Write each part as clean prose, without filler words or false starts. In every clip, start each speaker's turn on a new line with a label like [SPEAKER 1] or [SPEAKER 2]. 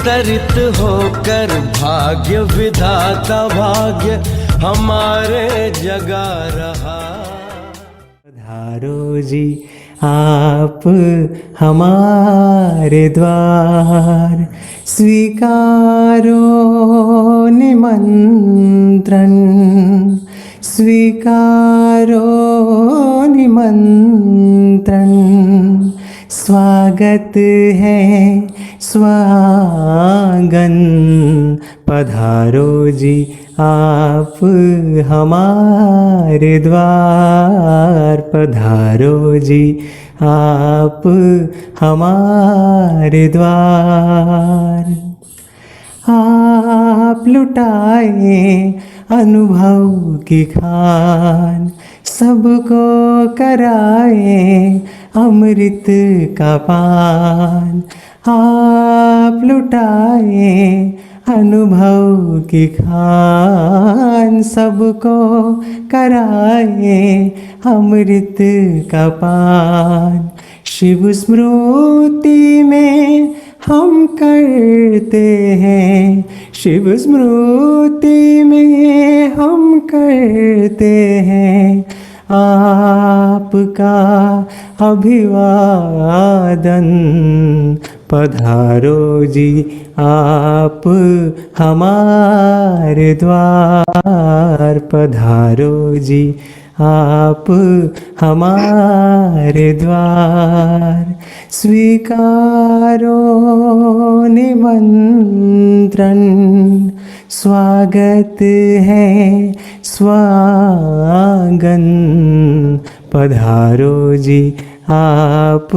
[SPEAKER 1] अवतरित होकर भाग्य विधाता भाग्य हमारे जगा रहा।
[SPEAKER 2] पधारो जी आप हमारे द्वार, स्वीकारो निमंत्रण, स्वीकारो निमंत्रण। स्वागत है स्वागन, पधारो जी आप हमारे द्वार, पधारो जी आप हमारे द्वार। आप लुटाए अनुभव की खान, सबको कराए अमृत का पान। आप लुटाए अनुभव की खान, सबको कराए अमृत का पान। शिव स्मृति में हम करते हैं, शिव स्मृति में हम करते हैं आपका अभिवादन। पधारो जी आप हमारे द्वार, पधारो जी आप हमारे द्वार। स्वीकारो निमंत्रण, स्वागत है स्वागन। पधारो जी आप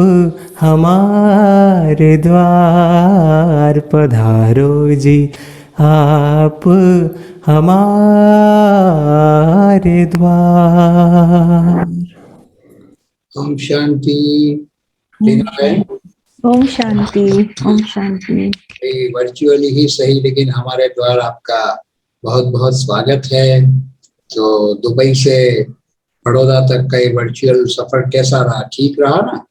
[SPEAKER 2] हमारे द्वार, पधारो जी आप हमारे द्वार।
[SPEAKER 3] ओम शांति।
[SPEAKER 4] ओम शांति। ओम शांति।
[SPEAKER 3] वर्चुअली ही सही, लेकिन हमारे द्वारा आपका बहुत बहुत स्वागत है। तो दुबई से बड़ौदा तक का ये वर्चुअल सफर कैसा रहा? ठीक रहा ना?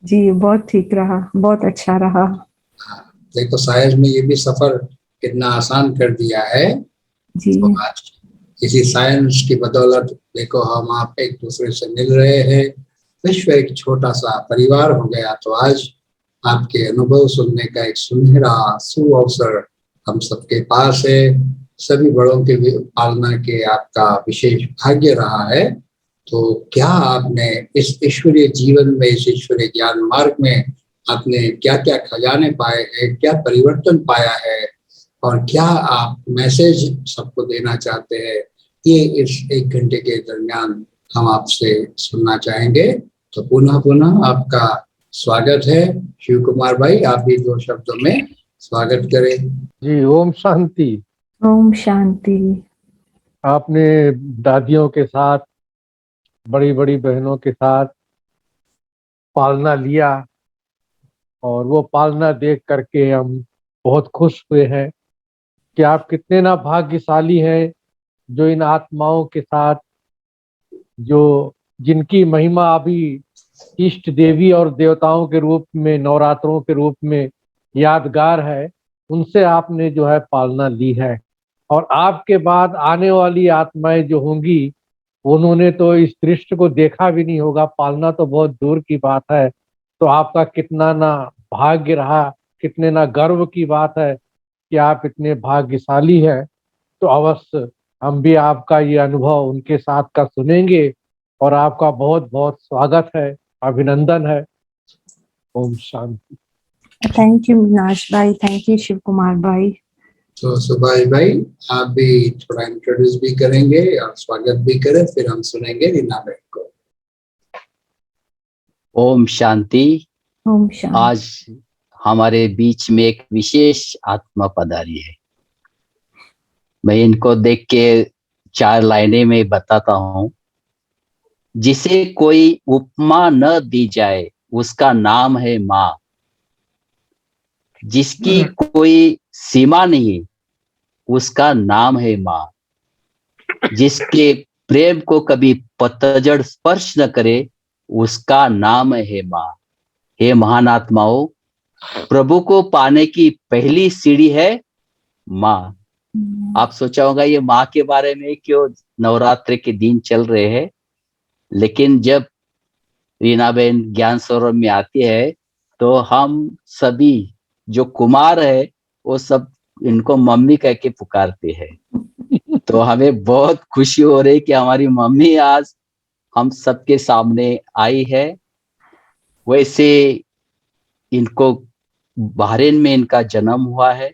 [SPEAKER 4] जी बहुत ठीक रहा, बहुत अच्छा रहा।
[SPEAKER 3] हाँ, देखो साइंस में ये भी सफर कितना आसान कर दिया है।
[SPEAKER 4] जी
[SPEAKER 3] तो आज इसी साइंस की बदौलत देखो हम आप एक दूसरे से मिल रहे हैं। विश्व एक छोटा सा परिवार हो गया। तो आज आपके अनुभव सुनने का एक सुनहरा सुअवसर हम सबके पास है। सभी बड़ों के पालना के आपका विशेष भाग्य रहा है। तो क्या आपने इस ईश्वरीय जीवन में, इस ईश्वरीय ज्ञान मार्ग में आपने क्या क्या खजाने पाए हैं, क्या परिवर्तन पाया है, और क्या आप मैसेज सबको देना चाहते हैं, ये इस 1 घंटे के दरमियान हम आपसे सुनना चाहेंगे। तो पुनः पुनः आपका स्वागत है। शिव कुमार भाई, आप भी 2 शब्दों में स्वागत करें।
[SPEAKER 5] जी ओम शांति।
[SPEAKER 4] ओम शांति।
[SPEAKER 5] आपने दादियों के साथ, बड़ी बड़ी बहनों के साथ पालना लिया और वो पालना देख करके हम बहुत खुश हुए हैं कि आप कितने ना भाग्यशाली हैं जो इन आत्माओं के साथ, जो जिनकी महिमा अभी इष्ट देवी और देवताओं के रूप में, नवरात्रों के रूप में यादगार है, उनसे आपने जो है पालना ली है। और आपके बाद आने वाली आत्माएं जो होंगी, उन्होंने तो इस दृश्य को देखा भी नहीं होगा, पालना तो बहुत दूर की बात है। तो आपका कितना ना भाग्य रहा, कितने ना गर्व की बात है कि आप इतने भाग्यशाली हैं। तो अवश्य हम भी आपका ये अनुभव उनके साथ का सुनेंगे और आपका बहुत बहुत स्वागत है, अभिनंदन है। ओम शांति।
[SPEAKER 4] थैंक यू मीनाश भाई, थैंक यू शिव कुमार भाई।
[SPEAKER 3] तो सुभाष भाई, आप भी थोड़ा इंट्रोड्यूस भी करेंगे और स्वागत भी करें, फिर हम सुनेंगे रीना बहन को।
[SPEAKER 6] ओम शांति।
[SPEAKER 4] ओम शांति।
[SPEAKER 6] आज हमारे बीच में एक विशेष आत्मा पधारी है। मैं इनको देख के 4 लाइनें में बताता हूँ। जिसे कोई उपमा न दी जाए उसका नाम है माँ। जिसकी कोई सीमा नहीं उसका नाम है माँ। जिसके प्रेम को कभी पतझड़ स्पर्श न करे उसका नाम है माँ। हे महान आत्माओं, प्रभु को पाने की पहली सीढ़ी है माँ। आप सोचा होगा ये माँ के बारे में क्यों नवरात्रि के दिन चल रहे हैं, लेकिन जब रीना बहन ज्ञान सरोवर में आती है तो हम सभी जो कुमार है वो सब इनको मम्मी कह के पुकारते हैं। तो हमें बहुत खुशी हो रही कि हमारी मम्मी आज हम सबके सामने आई है। वैसे इनको बहरीन में इनका जन्म हुआ है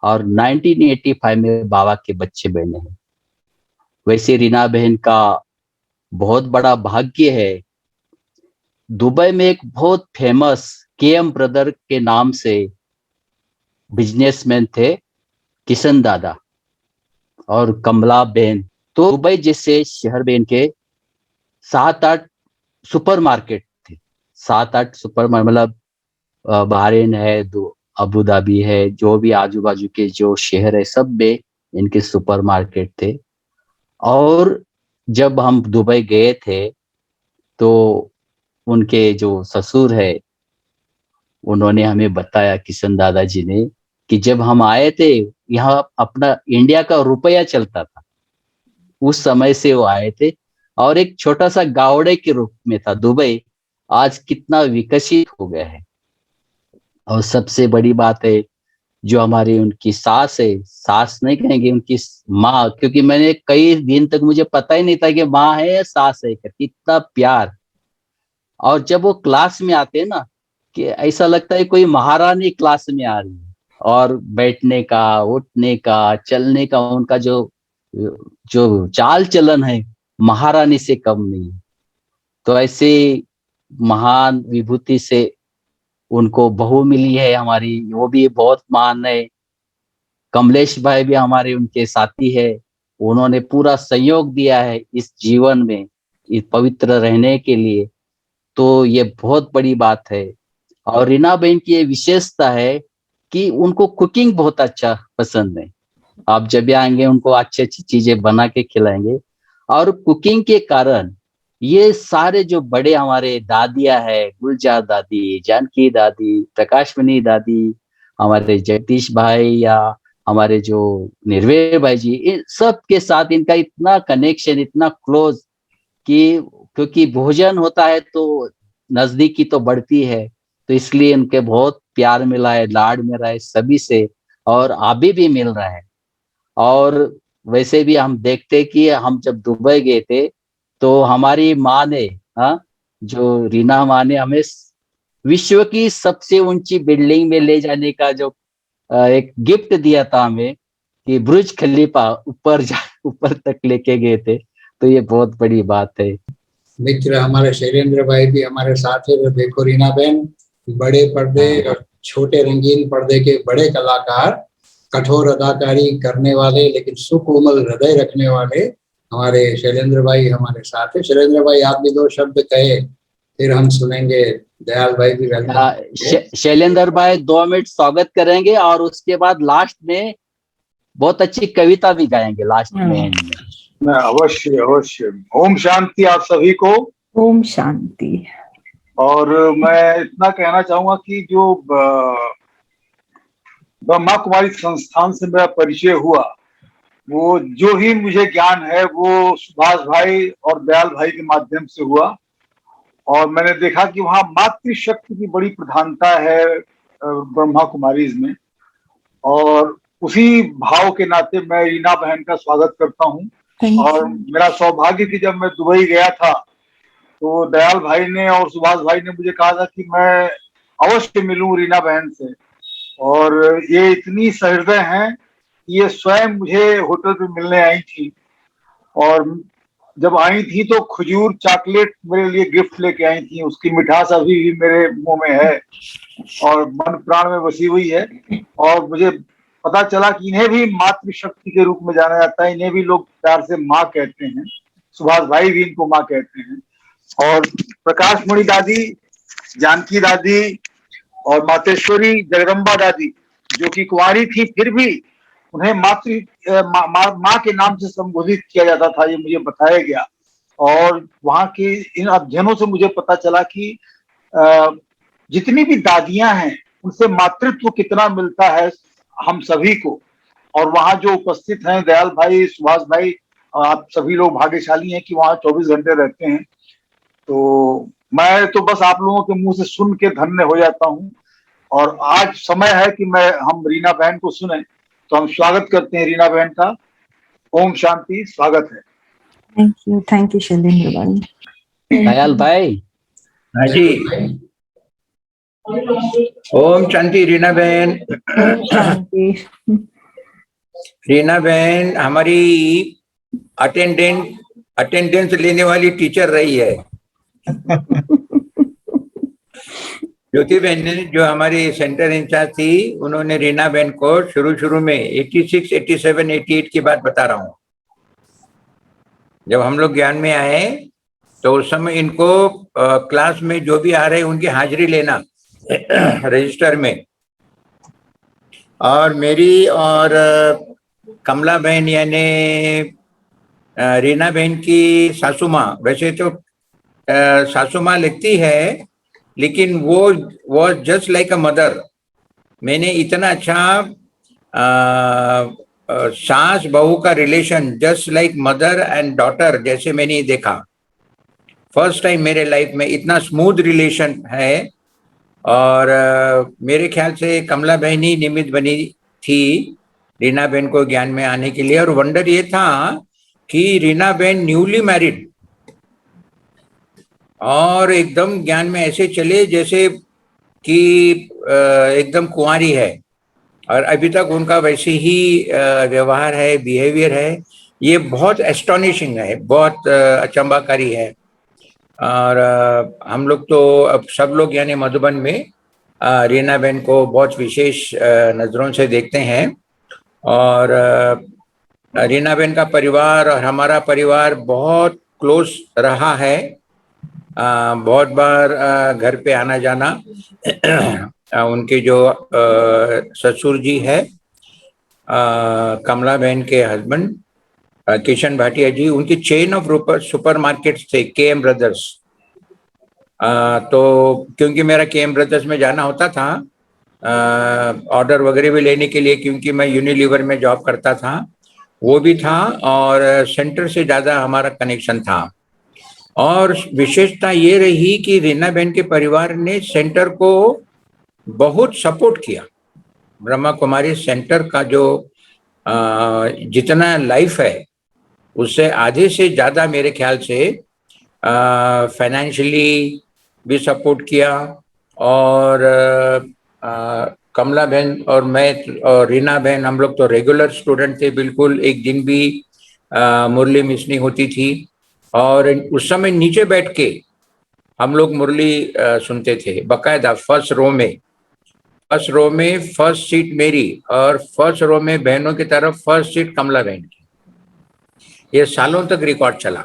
[SPEAKER 6] और 1985 में बाबा के बच्चे बने हैं। वैसे रीना बहन का बहुत बड़ा भाग्य है, दुबई में एक बहुत फेमस केएम ब्रदर के नाम से बिजनेसमैन थे, किशन दादा और कमला बहन। तो दुबई जैसे शहर में इनके 7-8 सुपरमार्केट थे। 7-8 सुपर मतलब बहरीन है, अबू धाबी है, जो भी आजू बाजू के जो शहर है सब में इनके सुपरमार्केट थे। और जब हम दुबई गए थे तो उनके जो ससुर है उन्होंने हमें बताया, किशन दादाजी ने, कि जब हम आए थे यहाँ अपना इंडिया का रुपया चलता था, उस समय से वो आए थे और एक छोटा सा गावड़े के रूप में था दुबई, आज कितना विकसित हो गया है। और सबसे बड़ी बात है जो हमारी उनकी सास है, सास नहीं कहेंगे, उनकी माँ, क्योंकि मैंने कई दिन तक मुझे पता ही नहीं था कि माँ है या सास है, कितना प्यार। और जब वो क्लास में आते हैं ना कि ऐसा लगता है कोई महारानी क्लास में आ रही है। और बैठने का, उठने का, चलने का उनका जो जो चाल चलन है महारानी से कम नहीं। तो ऐसे महान विभूति से उनको बहू मिली है हमारी, वो भी बहुत महान है। कमलेश भाई भी हमारे उनके साथी है, उन्होंने पूरा सहयोग दिया है इस जीवन में, इस पवित्र रहने के लिए। तो ये बहुत बड़ी बात है। और रीना बहन की ये विशेषता है कि उनको कुकिंग बहुत अच्छा पसंद है। आप जब भी आएंगे उनको अच्छी अच्छी चीजें बना के खिलाएंगे। और कुकिंग के कारण ये सारे जो बड़े हमारे दादियां है, गुलजार दादी, जानकी दादी, प्रकाशमणि दादी, हमारे जगदीश भाई या हमारे जो निर्भय भाई जी, इन सब के साथ इनका इतना कनेक्शन, इतना क्लोज कि क्योंकि भोजन होता है तो नजदीकी तो बढ़ती है, तो इसलिए इनके बहुत प्यार मिला है, लाड मिला है सभी से, और अभी भी मिल रहा है। और वैसे भी हम देखते कि हम जब दुबई गए थे तो हमारी माँ ने, जो रीना माँ ने हमें विश्व की सबसे ऊंची बिल्डिंग में ले जाने का जो एक गिफ्ट दिया था हमें, कि बुर्ज खलीफा ऊपर तक लेके गए थे। तो ये बहुत बड़ी बात है।
[SPEAKER 3] मित्र हमारे शैलेंद्र भाई भी हमारे साथ है। देखो रीना बहन, बड़े पर्दे और छोटे रंगीन पर्दे के बड़े कलाकार, कठोर अदाकारी करने वाले लेकिन सुकोमल हृदय रखने वाले हमारे शैलेंद्र भाई हमारे साथ है। शैलेंद्र भाई आप भी 2 शब्द कहे, फिर हम सुनेंगे। दयाल भाई भी
[SPEAKER 6] शैलेंद्र भाई 2 मिनट स्वागत करेंगे और उसके बाद लास्ट में बहुत अच्छी कविता भी गाएंगे लास्ट में।
[SPEAKER 7] मैं अवश्य अवश्य। ओम शांति आप सभी को।
[SPEAKER 4] ओम शांति।
[SPEAKER 7] और मैं इतना कहना चाहूंगा कि जो ब्रह्मा कुमारी संस्थान से मेरा परिचय हुआ, वो जो ही मुझे ज्ञान है वो सुभाष भाई और दयाल भाई के माध्यम से हुआ। और मैंने देखा कि वहाँ मातृशक्ति की बड़ी प्रधानता है ब्रह्मा कुमारीज में। और उसी भाव के नाते मैं रीना बहन का स्वागत करता हूँ। और मेरा सौभाग्य कि जब मैं दुबई गया था तो दयाल भाई ने और सुभाष भाई ने मुझे कहा था कि मैं अवश्य मिलूं रीना बहन से। और ये इतनी सहृदय हैं, ये स्वयं मुझे होटल पे मिलने आई थी। और जब आई थी तो खजूर चॉकलेट मेरे लिए गिफ्ट लेके आई थी। उसकी मिठास अभी भी मेरे मुंह में है और मन प्राण में बसी हुई है। और मुझे पता चला कि इन्हें भी मातृशक्ति के रूप में जाना जाता है। इन्हें भी लोग प्यार से माँ कहते हैं। सुभाष भाई भी इनको माँ कहते हैं। और प्रकाशमणि दादी, जानकी दादी और मातेश्वरी जगदम्बा दादी, जो कि कुंवारी थी फिर भी उन्हें माँ के नाम से संबोधित किया जाता था, ये मुझे बताया गया। और वहाँ के इन अध्ययनों से मुझे पता चला कि जितनी भी दादियां हैं उनसे मातृत्व कितना मिलता है हम सभी को। और वहाँ जो उपस्थित हैं दयाल भाई, सुभाष भाई, आप सभी लोग भाग्यशाली हैं कि वहाँ 24 घंटे रहते हैं। तो मैं तो बस आप लोगों के मुंह से सुन के धन्य हो जाता हूँ। और आज समय है कि हम रीना बहन को सुने, तो हम स्वागत करते हैं रीना बहन का। ओम शांति, स्वागत है।
[SPEAKER 4] थैंक यू शैलेंद्र भाई।
[SPEAKER 6] दयाल भाई।
[SPEAKER 8] हाँ जी, ओम शांति। रीना बहन,
[SPEAKER 4] ओम शांति।
[SPEAKER 8] रीना बहन हमारी अटेंडेंस लेने वाली टीचर रही है। ज्योति बहन ने, जो हमारी सेंटर इंचार्ज थी, उन्होंने रीना बहन को शुरू में 86, 87, 88 की बात बता रहा हूँ, जब हम लोग ज्ञान में आए तो उस समय इनको क्लास में जो भी आ रहे उनकी हाजिरी लेना रजिस्टर में। और मेरी और कमला बहन यानी रीना बहन की सासू माँ, वैसे तो सासू माँ लगती है, लेकिन वो जस्ट लाइक अ मदर। मैंने इतना अच्छा सास बहू का relation just like mother and daughter जैसे मैंने देखा। फर्स्ट टाइम मेरे लाइफ में इतना स्मूथ रिलेशन है। और मेरे ख्याल से कमला बहन ही निमित्त बनी थी रीना बहन को ज्ञान में आने के लिए। और वंडर ये था कि रीना बहन न्यूली मैरिड और एकदम ज्ञान में ऐसे चले जैसे कि एकदम कुंवारी है, और अभी तक उनका वैसे ही व्यवहार है, बिहेवियर है। ये बहुत एस्टोनिशिंग है, बहुत अचंबाकारी है। और हम लोग तो अब सब लोग यानी मधुबन में रीना बहन को बहुत विशेष नज़रों से देखते हैं। और रीना बहन का परिवार और हमारा परिवार बहुत क्लोज रहा है। बहुत बार घर पे आना जाना। उनके जो ससुर जी है, कमला बहन के हस्बैंड किशन भाटिया जी, उनकी चेन ऑफ सुपर मार्केट्स थे, केएम ब्रदर्स। तो क्योंकि मेरा केएम ब्रदर्स में जाना होता था ऑर्डर वगैरह भी लेने के लिए, क्योंकि मैं यूनिलीवर में जॉब करता था, वो भी था। और सेंटर से ज़्यादा हमारा कनेक्शन था। और विशेषता ये रही कि रीना बहन के परिवार ने सेंटर को बहुत सपोर्ट किया। ब्रह्मा कुमारी सेंटर का जो जितना लाइफ है उससे आधे से ज़्यादा मेरे ख्याल से फाइनेंशियली भी सपोर्ट किया। और कमला बहन और मैं और रीना बहन, हम लोग तो रेगुलर स्टूडेंट थे, बिल्कुल एक दिन भी मुरली मिस नहीं होती थी। और उस समय नीचे बैठ के हम लोग मुरली सुनते थे बाकायदा। फर्स्ट रो में फर्स्ट सीट मेरी, और फर्स्ट रो में बहनों की तरफ फर्स्ट सीट कमला बहन की। ये सालों तक रिकॉर्ड चला।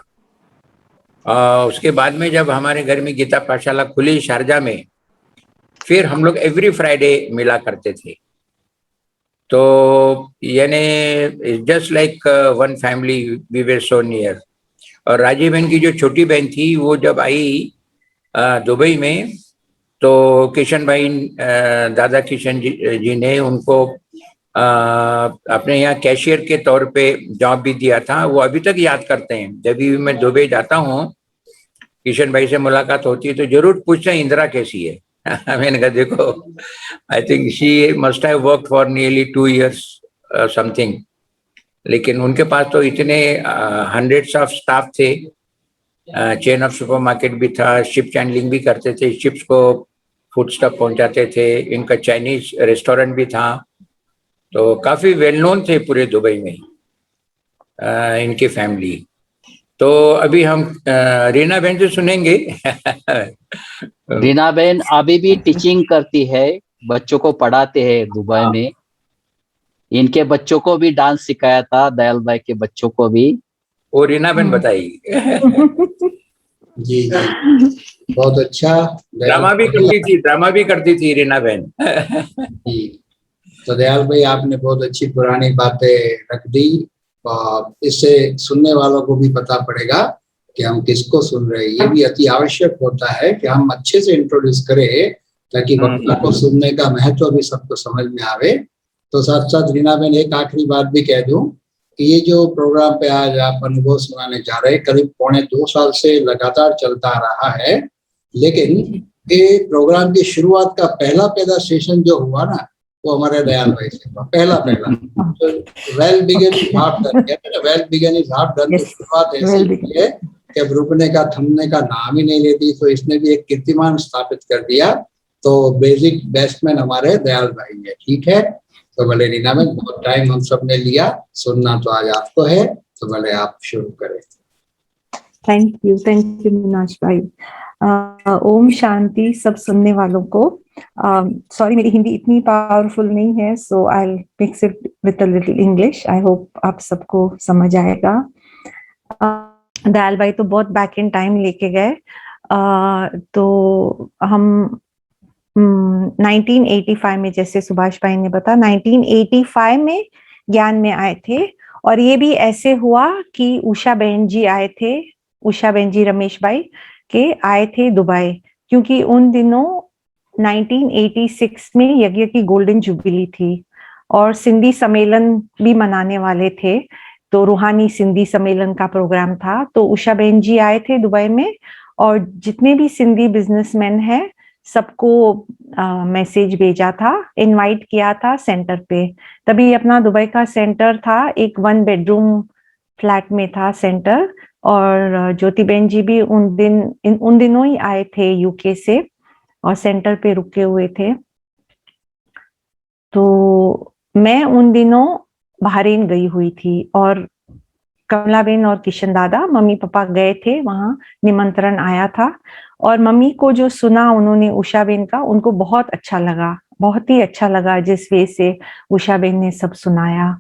[SPEAKER 8] उसके बाद में जब हमारे घर में गीता पाठशाला खुली शारजा में, फिर हम लोग एवरी फ्राइडे मिला करते थे। तो यानी just like one family, we were so near. और राजीव बहन की जो छोटी बहन थी, वो जब आई दुबई में, तो किशन भाई, दादा किशन जी ने उनको अपने यहाँ कैशियर के तौर पे जॉब भी दिया था। वो अभी तक याद करते हैं। जब भी मैं दुबई जाता हूँ, किशन भाई से मुलाकात होती है तो जरूर पूछते हैं इंदिरा कैसी है। मैंने कहा देखो, I think she must have worked for nearly 2 years something. लेकिन उनके पास तो इतने हंड्रेड्स ऑफ स्टाफ थे, चेन ऑफ सुपरमार्केट भी था, शिप चैंडलिंग भी करते थे, शिप्स को फूड स्टफ पहुंचाते थे, इनका चाइनीज रेस्टोरेंट भी था। तो काफी वेल नोन थे पूरे दुबई में इनकी फैमिली। तो अभी हम रीना बहन से सुनेंगे।
[SPEAKER 6] रीना बहन अभी भी टीचिंग करती है, बच्चों को पढ़ाते हैं दुबई में। इनके बच्चों को भी डांस सिखाया था, दयाल भाई के बच्चों को भी।
[SPEAKER 8] वो रीना बहन बताएगी।
[SPEAKER 3] जी जी, बहुत अच्छा।
[SPEAKER 8] ड्रामा भी करती थी रीना बहन।
[SPEAKER 3] जी, तो दयाल भाई आपने बहुत अच्छी पुरानी बातें रख दी, और इससे सुनने वालों को भी पता पड़ेगा कि हम किसको सुन रहे हैं। ये भी अति आवश्यक होता है कि हम अच्छे से इंट्रोड्यूस करें ताकि वक्ता को सुनने का महत्व भी सबको समझ में आवे। तो साथ साथ रीना बहन एक आखिरी बात भी कह दूं कि ये जो प्रोग्राम पे आज आप अनुभव सुनाने जा रहे हैं करीब 2.25 साल से लगातार चलता आ रहा है, लेकिन ये प्रोग्राम की शुरुआत का पहला सेशन जो हुआ ना वो हमारे दयाल भाई से हुआ, पहला well begun is half done, कहते हैं well begun is half done. तो शुरुआत ऐसी है कि अब रुकने का थमने का नाम ही नहीं लेती, तो इसने भी एक कीर्तिमान स्थापित कर दिया। तो बेसिक बेस्टमैन हमारे दयाल भाई है, ठीक है। तो भले रीना में बहुत टाइम हम सब ने लिया, सुनना तो आज आपको है, तो भले आप शुरू करें।
[SPEAKER 4] थैंक यू मीनाश भाई। ओम शांति सब सुनने वालों को। सॉरी मेरी हिंदी इतनी पावरफुल नहीं है, so I will mix it with a little English. I hope आप सबको समझ आएगा। दयाल भाई तो बहुत बैक इन टाइम लेके गए। तो हम 1985 में, जैसे सुभाष भाई ने बताया, 1985 में ज्ञान में आए थे। और ये भी ऐसे हुआ कि उषा बहन जी आए थे, उषा बहन जी रमेश भाई के आए थे दुबई, क्योंकि उन दिनों 1986 में यज्ञ की गोल्डन जुबली थी और सिंधी सम्मेलन भी मनाने वाले थे। तो रूहानी सिंधी सम्मेलन का प्रोग्राम था। तो उषा बहन जी आए थे दुबई में और जितने भी सिंधी बिजनेसमैन हैं सबको मैसेज भेजा था, इनवाइट किया था सेंटर पे। तभी अपना दुबई का सेंटर था, एक 1 बेडरूम फ्लैट में था सेंटर। और ज्योति बहन जी भी उन दिनों ही आए थे यूके से और सेंटर पे रुके हुए थे। तो मैं उन दिनों बहरीन गई हुई थी और कमला बहन और किशन दादा मम्मी पापा गए थे, वहां निमंत्रण आया था। और मम्मी को जो सुना उन्होंने उषा बहन का, उनको बहुत अच्छा लगा, बहुत ही अच्छा लगा जिस वे से उषा बहन ने सब सुनाया।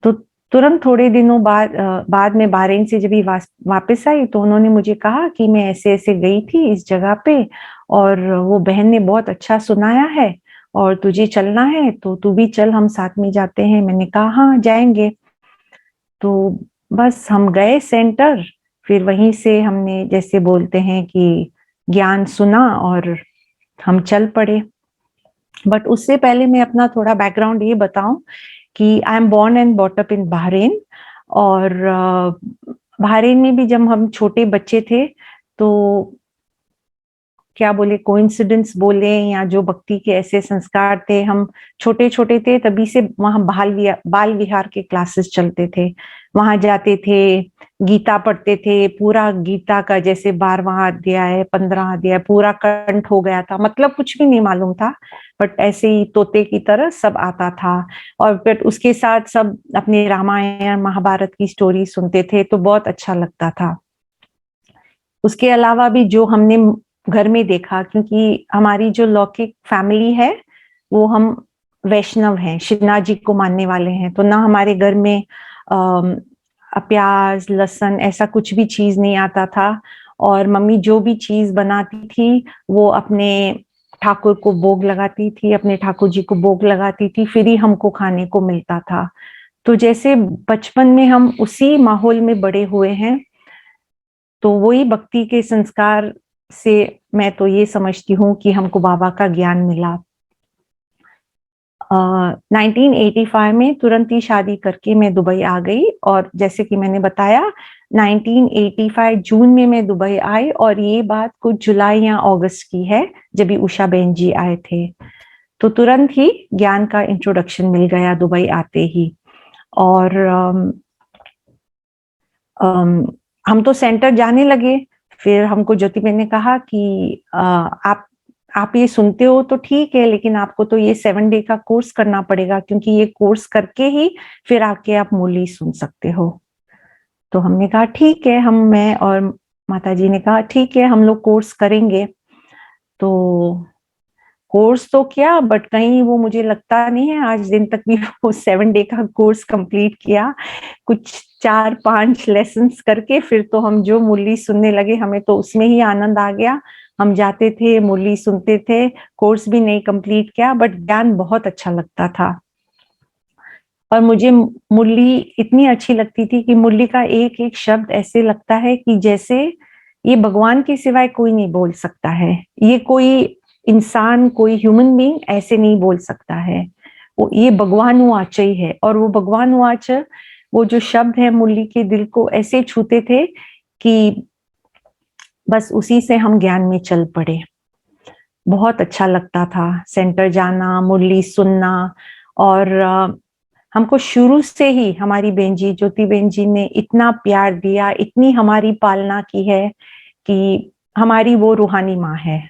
[SPEAKER 4] तो तुरंत थोड़े दिनों बाद में बहरीन से जब वापस आई तो उन्होंने मुझे कहा कि मैं ऐसे ऐसे गई थी इस जगह पे और वो बहन ने बहुत अच्छा सुनाया है और तुझे चलना है तो तू भी चल, हम साथ में जाते हैं। मैंने कहा हाँ जाएंगे। तो बस हम गए सेंटर, फिर वहीं से हमने जैसे बोलते हैं कि ज्ञान सुना और हम चल पड़े। बट उससे पहले मैं अपना थोड़ा बैकग्राउंड ये बताऊं कि I am born and bought up in Bahrain. और बहरीन में भी जब हम छोटे बच्चे थे तो क्या बोले, कोइंसिडेंस बोले या जो भक्ति के ऐसे संस्कार थे, हम छोटे छोटे थे तभी से वहां बाल विहार के क्लासेस चलते थे, वहां जाते थे, गीता पढ़ते थे, पूरा गीता का जैसे 12वां अध्याय 15 अध्याय पूरा कंठ हो गया था। मतलब कुछ भी नहीं मालूम था बट ऐसे ही तोते की तरह सब आता था। और फिर उसके साथ सब अपने रामायण महाभारत की स्टोरी सुनते थे, तो बहुत अच्छा लगता था। उसके अलावा भी जो हमने घर में देखा, क्योंकि हमारी जो लौकिक फैमिली है वो हम वैष्णव हैं, शिवनाथ जी को मानने वाले हैं, तो ना हमारे घर में प्याज लहसुन ऐसा कुछ भी चीज नहीं आता था। और मम्मी जो भी चीज बनाती थी वो अपने ठाकुर को भोग लगाती थी, अपने ठाकुर जी को भोग लगाती थी, फिर ही हमको खाने को मिलता था। तो जैसे बचपन में हम उसी माहौल में बड़े हुए हैं, तो वही भक्ति के संस्कार से मैं तो ये समझती हूँ कि हमको बाबा का ज्ञान मिला। 1985 में तुरंत ही शादी करके मैं दुबई आ गई। और जैसे कि मैंने बताया 1985 जून में मैं दुबई आई और ये बात कुछ जुलाई या अगस्त की है जब भी उषा बहन जी आए थे। तो तुरंत ही ज्ञान का इंट्रोडक्शन मिल गया दुबई आते ही। और हम तो सेंटर जाने लगे। फिर हमको ज्योति बहन ने कहा कि आप ये सुनते हो तो ठीक है, लेकिन आपको तो ये 7 डे का कोर्स करना पड़ेगा, क्योंकि ये कोर्स करके ही फिर आके आप मुरली सुन सकते हो। तो हमने कहा ठीक है, मैं और माता जी ने कहा ठीक है हम लोग कोर्स करेंगे। तो कोर्स तो किया बट कहीं वो मुझे लगता नहीं है आज दिन तक भी वो 7 डे का कोर्स कंप्लीट किया। कुछ 4-5 लेसन्स करके फिर तो हम जो मुरली सुनने लगे, हमें तो उसमें ही आनंद आ गया। हम जाते थे मुरली सुनते थे, कोर्स भी नहीं कंप्लीट किया बट ज्ञान बहुत अच्छा लगता था। और मुझे मुरली इतनी अच्छी लगती थी कि मुरली का एक एक शब्द ऐसे लगता है कि जैसे ये भगवान के सिवाय कोई नहीं बोल सकता है। इंसान, कोई ह्यूमन बीइंग ऐसे नहीं बोल सकता है। वो ये भगवान वाच ही है। और वो भगवान वाच, वो जो शब्द है मुरली के दिल को ऐसे छूते थे कि बस उसी से हम ज्ञान में चल पड़े। बहुत अच्छा लगता था सेंटर जाना, मुरली सुनना। और हमको शुरू से ही हमारी बहन जी, ज्योति बहन जी ने इतना प्यार दिया, इतनी हमारी पालना की है कि हमारी वो रूहानी माँ है।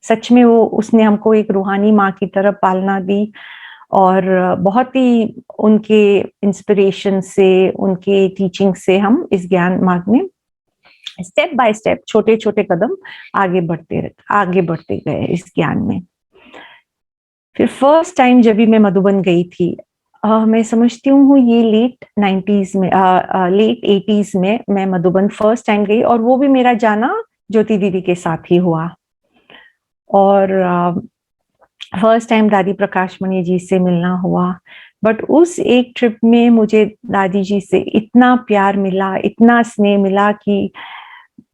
[SPEAKER 4] सच में वो, उसने हमको एक रूहानी माँ की तरह पालना दी। और बहुत ही उनके इंस्पिरेशन से, उनके टीचिंग से हम इस ज्ञान मार्ग में स्टेप बाय स्टेप, छोटे छोटे कदम आगे बढ़ते गए इस ज्ञान में। फिर फर्स्ट टाइम जब भी मैं मधुबन गई थी, मैं समझती हूँ ये लेट 90s में, लेट 80s में मैं मधुबन फर्स्ट टाइम गई। और वो भी मेरा जाना ज्योति दीदी के साथ ही हुआ। और फर्स्ट टाइम दादी प्रकाश मणि जी से मिलना हुआ। बट उस एक ट्रिप में मुझे दादी जी से इतना प्यार मिला, इतना स्नेह मिला कि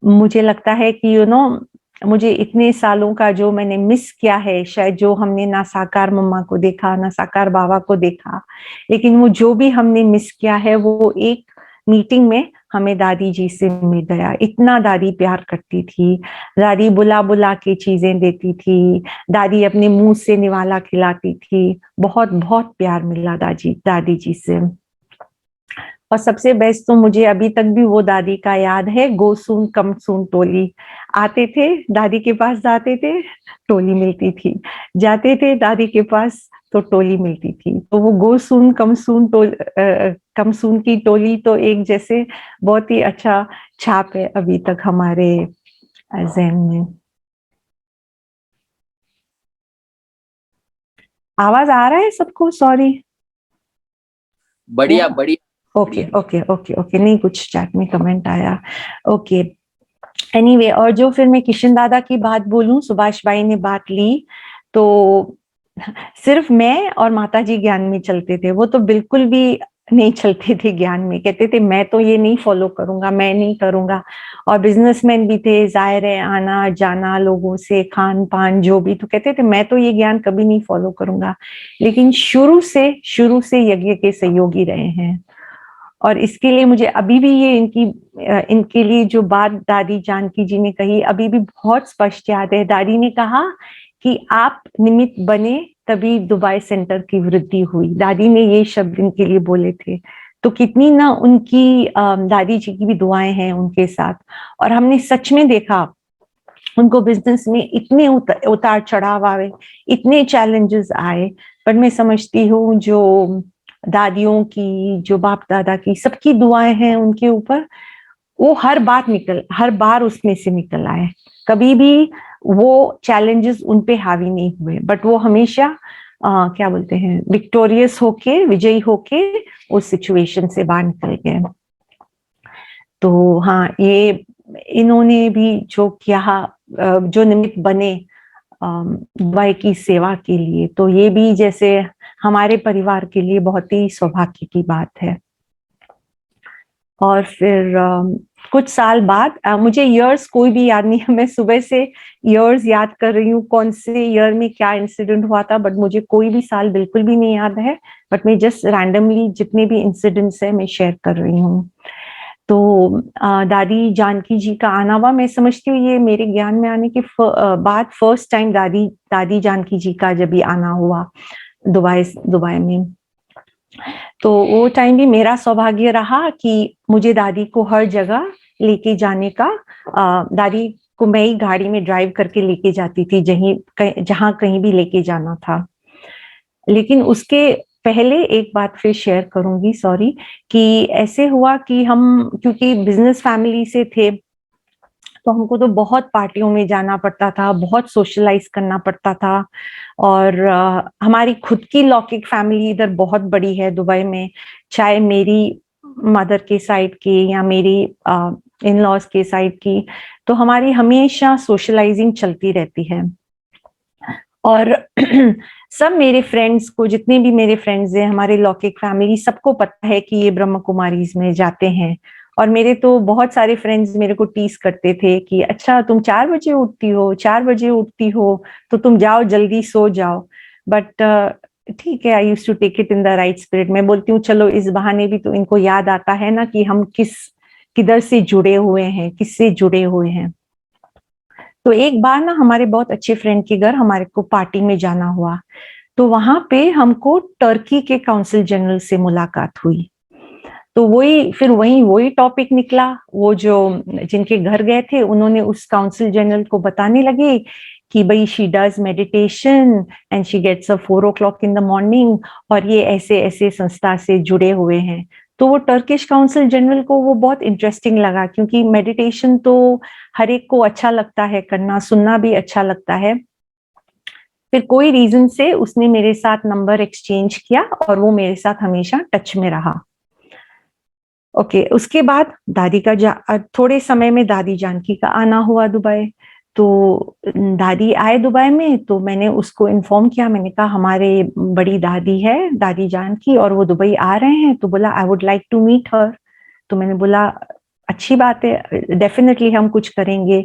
[SPEAKER 4] मुझे लगता है कि मुझे इतने सालों का जो मैंने मिस किया है, शायद जो हमने ना साकार मम्मा को देखा, ना साकार बाबा को देखा, लेकिन वो जो भी हमने मिस किया है वो एक मीटिंग में हमें दादी जी से मिल गया। इतना दादी प्यार करती थी, दादी बुला बुला के चीजें देती थी, दादी अपने मुंह से निवाला खिलाती थी। बहुत बहुत प्यार मिला दादी जी से। और सबसे बेस्ट तो मुझे अभी तक भी वो दादी का याद है, गो सून कम सून टोली। आते थे दादी के पास, जाते थे टोली मिलती थी, जाते थे दादी के पास तो टोली मिलती थी। तो वो गो सून कम सून की टोली तो एक जैसे बहुत ही अच्छा छाप है अभी तक हमारे ज़हन में। आवाज आ रहा है सबको? सॉरी।
[SPEAKER 6] बढ़िया बढ़िया।
[SPEAKER 4] ओके, नहीं कुछ चैट में कमेंट आया। ओके, एनीवे, और जो फिर मैं किशन दादा की बात बोलूं, सुभाष भाई ने बात ली, तो सिर्फ मैं और माता जी ज्ञान में चलते थे, वो तो बिल्कुल भी नहीं चलते थे ज्ञान में। कहते थे मैं तो ये नहीं फॉलो करूंगा, मैं नहीं करूंगा। और बिजनेसमैन भी थे, जाहिर है, आना जाना लोगों से, खान पान जो भी, तो कहते थे मैं तो ये ज्ञान कभी नहीं फॉलो करूंगा। लेकिन शुरू से यज्ञ के सहयोगी रहे हैं। और इसके लिए मुझे अभी भी ये इनके लिए जो बात दादी जानकी जी ने कही अभी भी बहुत स्पष्ट याद है। दादी ने कहा कि आप निमित्त बने तभी दुबई सेंटर की वृद्धि हुई। दादी ने ये शब्द इनके लिए बोले थे। तो कितनी ना उनकी दादी जी की भी दुआएं हैं उनके साथ। और हमने सच में देखा उनको बिजनेस में इतने उतार चढ़ाव आए, इतने चैलेंजेस आए, पर मैं समझती हूँ जो दादियों की, जो बाप दादा की, सबकी दुआएं हैं उनके ऊपर, वो हर बार उसमें से निकल आए। कभी भी वो चैलेंजेस उन पे हावी नहीं हुए, बट वो हमेशा क्या बोलते हैं, विक्टोरियस होके, विजयी होके उस सिचुएशन से बाहर निकल गए। तो हाँ, ये इन्होंने भी जो किया, जो निमित्त बने दुबई की सेवा के लिए, तो ये भी जैसे हमारे परिवार के लिए बहुत ही सौभाग्य की बात है। और फिर कुछ साल बाद, मुझे ईयर्स कोई भी याद नहीं है, मैं सुबह से ईयर्स याद कर रही हूँ कौन से ईयर में क्या इंसिडेंट हुआ था, बट मुझे कोई भी साल बिल्कुल भी नहीं याद है। बट मैं जस्ट रैंडमली जितने भी इंसिडेंट्स है मैं शेयर कर रही हूँ। तो दादी जानकी जी का आना हुआ, मैं समझती हूँ ये मेरे ज्ञान में आने के बाद फर्स्ट टाइम दादी जानकी जी का जब भी आना हुआ दुबई में। तो वो टाइम भी मेरा सौभाग्य रहा कि मुझे दादी को हर जगह लेके जाने का, दादी को मैं ही गाड़ी में ड्राइव करके लेके जाती थी जहां कहीं भी लेके जाना था। लेकिन उसके पहले एक बात फिर शेयर करूंगी, सॉरी, कि ऐसे हुआ कि हम क्योंकि बिजनेस फैमिली से थे, तो हमको तो बहुत पार्टियों में जाना पड़ता था, बहुत सोशलाइज करना पड़ता था। और हमारी खुद की लौकिक फैमिली इधर बहुत बड़ी है दुबई में, चाहे मेरी मदर के साइड की या मेरी इन लॉज के साइड की, तो हमारी हमेशा सोशलाइजिंग चलती रहती है। और सब मेरे फ्रेंड्स को, जितने भी मेरे फ्रेंड्स हैं हमारे लौकिक फैमिली, सबको पता है कि ये ब्रह्म कुमारीज में जाते हैं और मेरे तो बहुत सारे फ्रेंड्स मेरे को टीज करते थे कि अच्छा तुम 4 बजे उठती हो, 4 बजे उठती हो, तो तुम जाओ जल्दी सो जाओ। बट ठीक है, I used to take it in the right spirit. मैं बोलती हूँ चलो इस बहाने भी तो इनको याद आता है ना कि हम किधर से जुड़े हुए हैं, किससे जुड़े हुए हैं। तो एक बार ना हमारे बहुत अच्छे फ्रेंड के घर हमारे को पार्टी में जाना हुआ, तो वहां पे हमको टर्की के काउंसिल जनरल से मुलाकात हुई। तो वही टॉपिक निकला। वो जो जिनके घर गए थे उन्होंने उस काउंसिल जनरल को बताने लगे कि भाई she does meditation and she gets a 4 o'clock in the morning, और ये ऐसे ऐसे संस्था से जुड़े हुए हैं। तो वो टर्किश काउंसिल जनरल को वो बहुत इंटरेस्टिंग लगा, क्योंकि मेडिटेशन तो हर एक को अच्छा लगता है करना, सुनना भी अच्छा लगता है। फिर कोई रीजन से उसने मेरे साथ नंबर एक्सचेंज किया और वो मेरे साथ हमेशा टच में रहा। ओके, उसके बाद दादी का थोड़े समय में दादी जानकी का आना हुआ दुबई। तो दादी आए दुबई में, तो मैंने उसको इन्फॉर्म किया। मैंने कहा हमारे बड़ी दादी है, दादी जानकी, और वो दुबई आ रहे हैं। तो बोला I would like to meet her. तो मैंने बोला अच्छी बात है, डेफिनेटली हम कुछ करेंगे।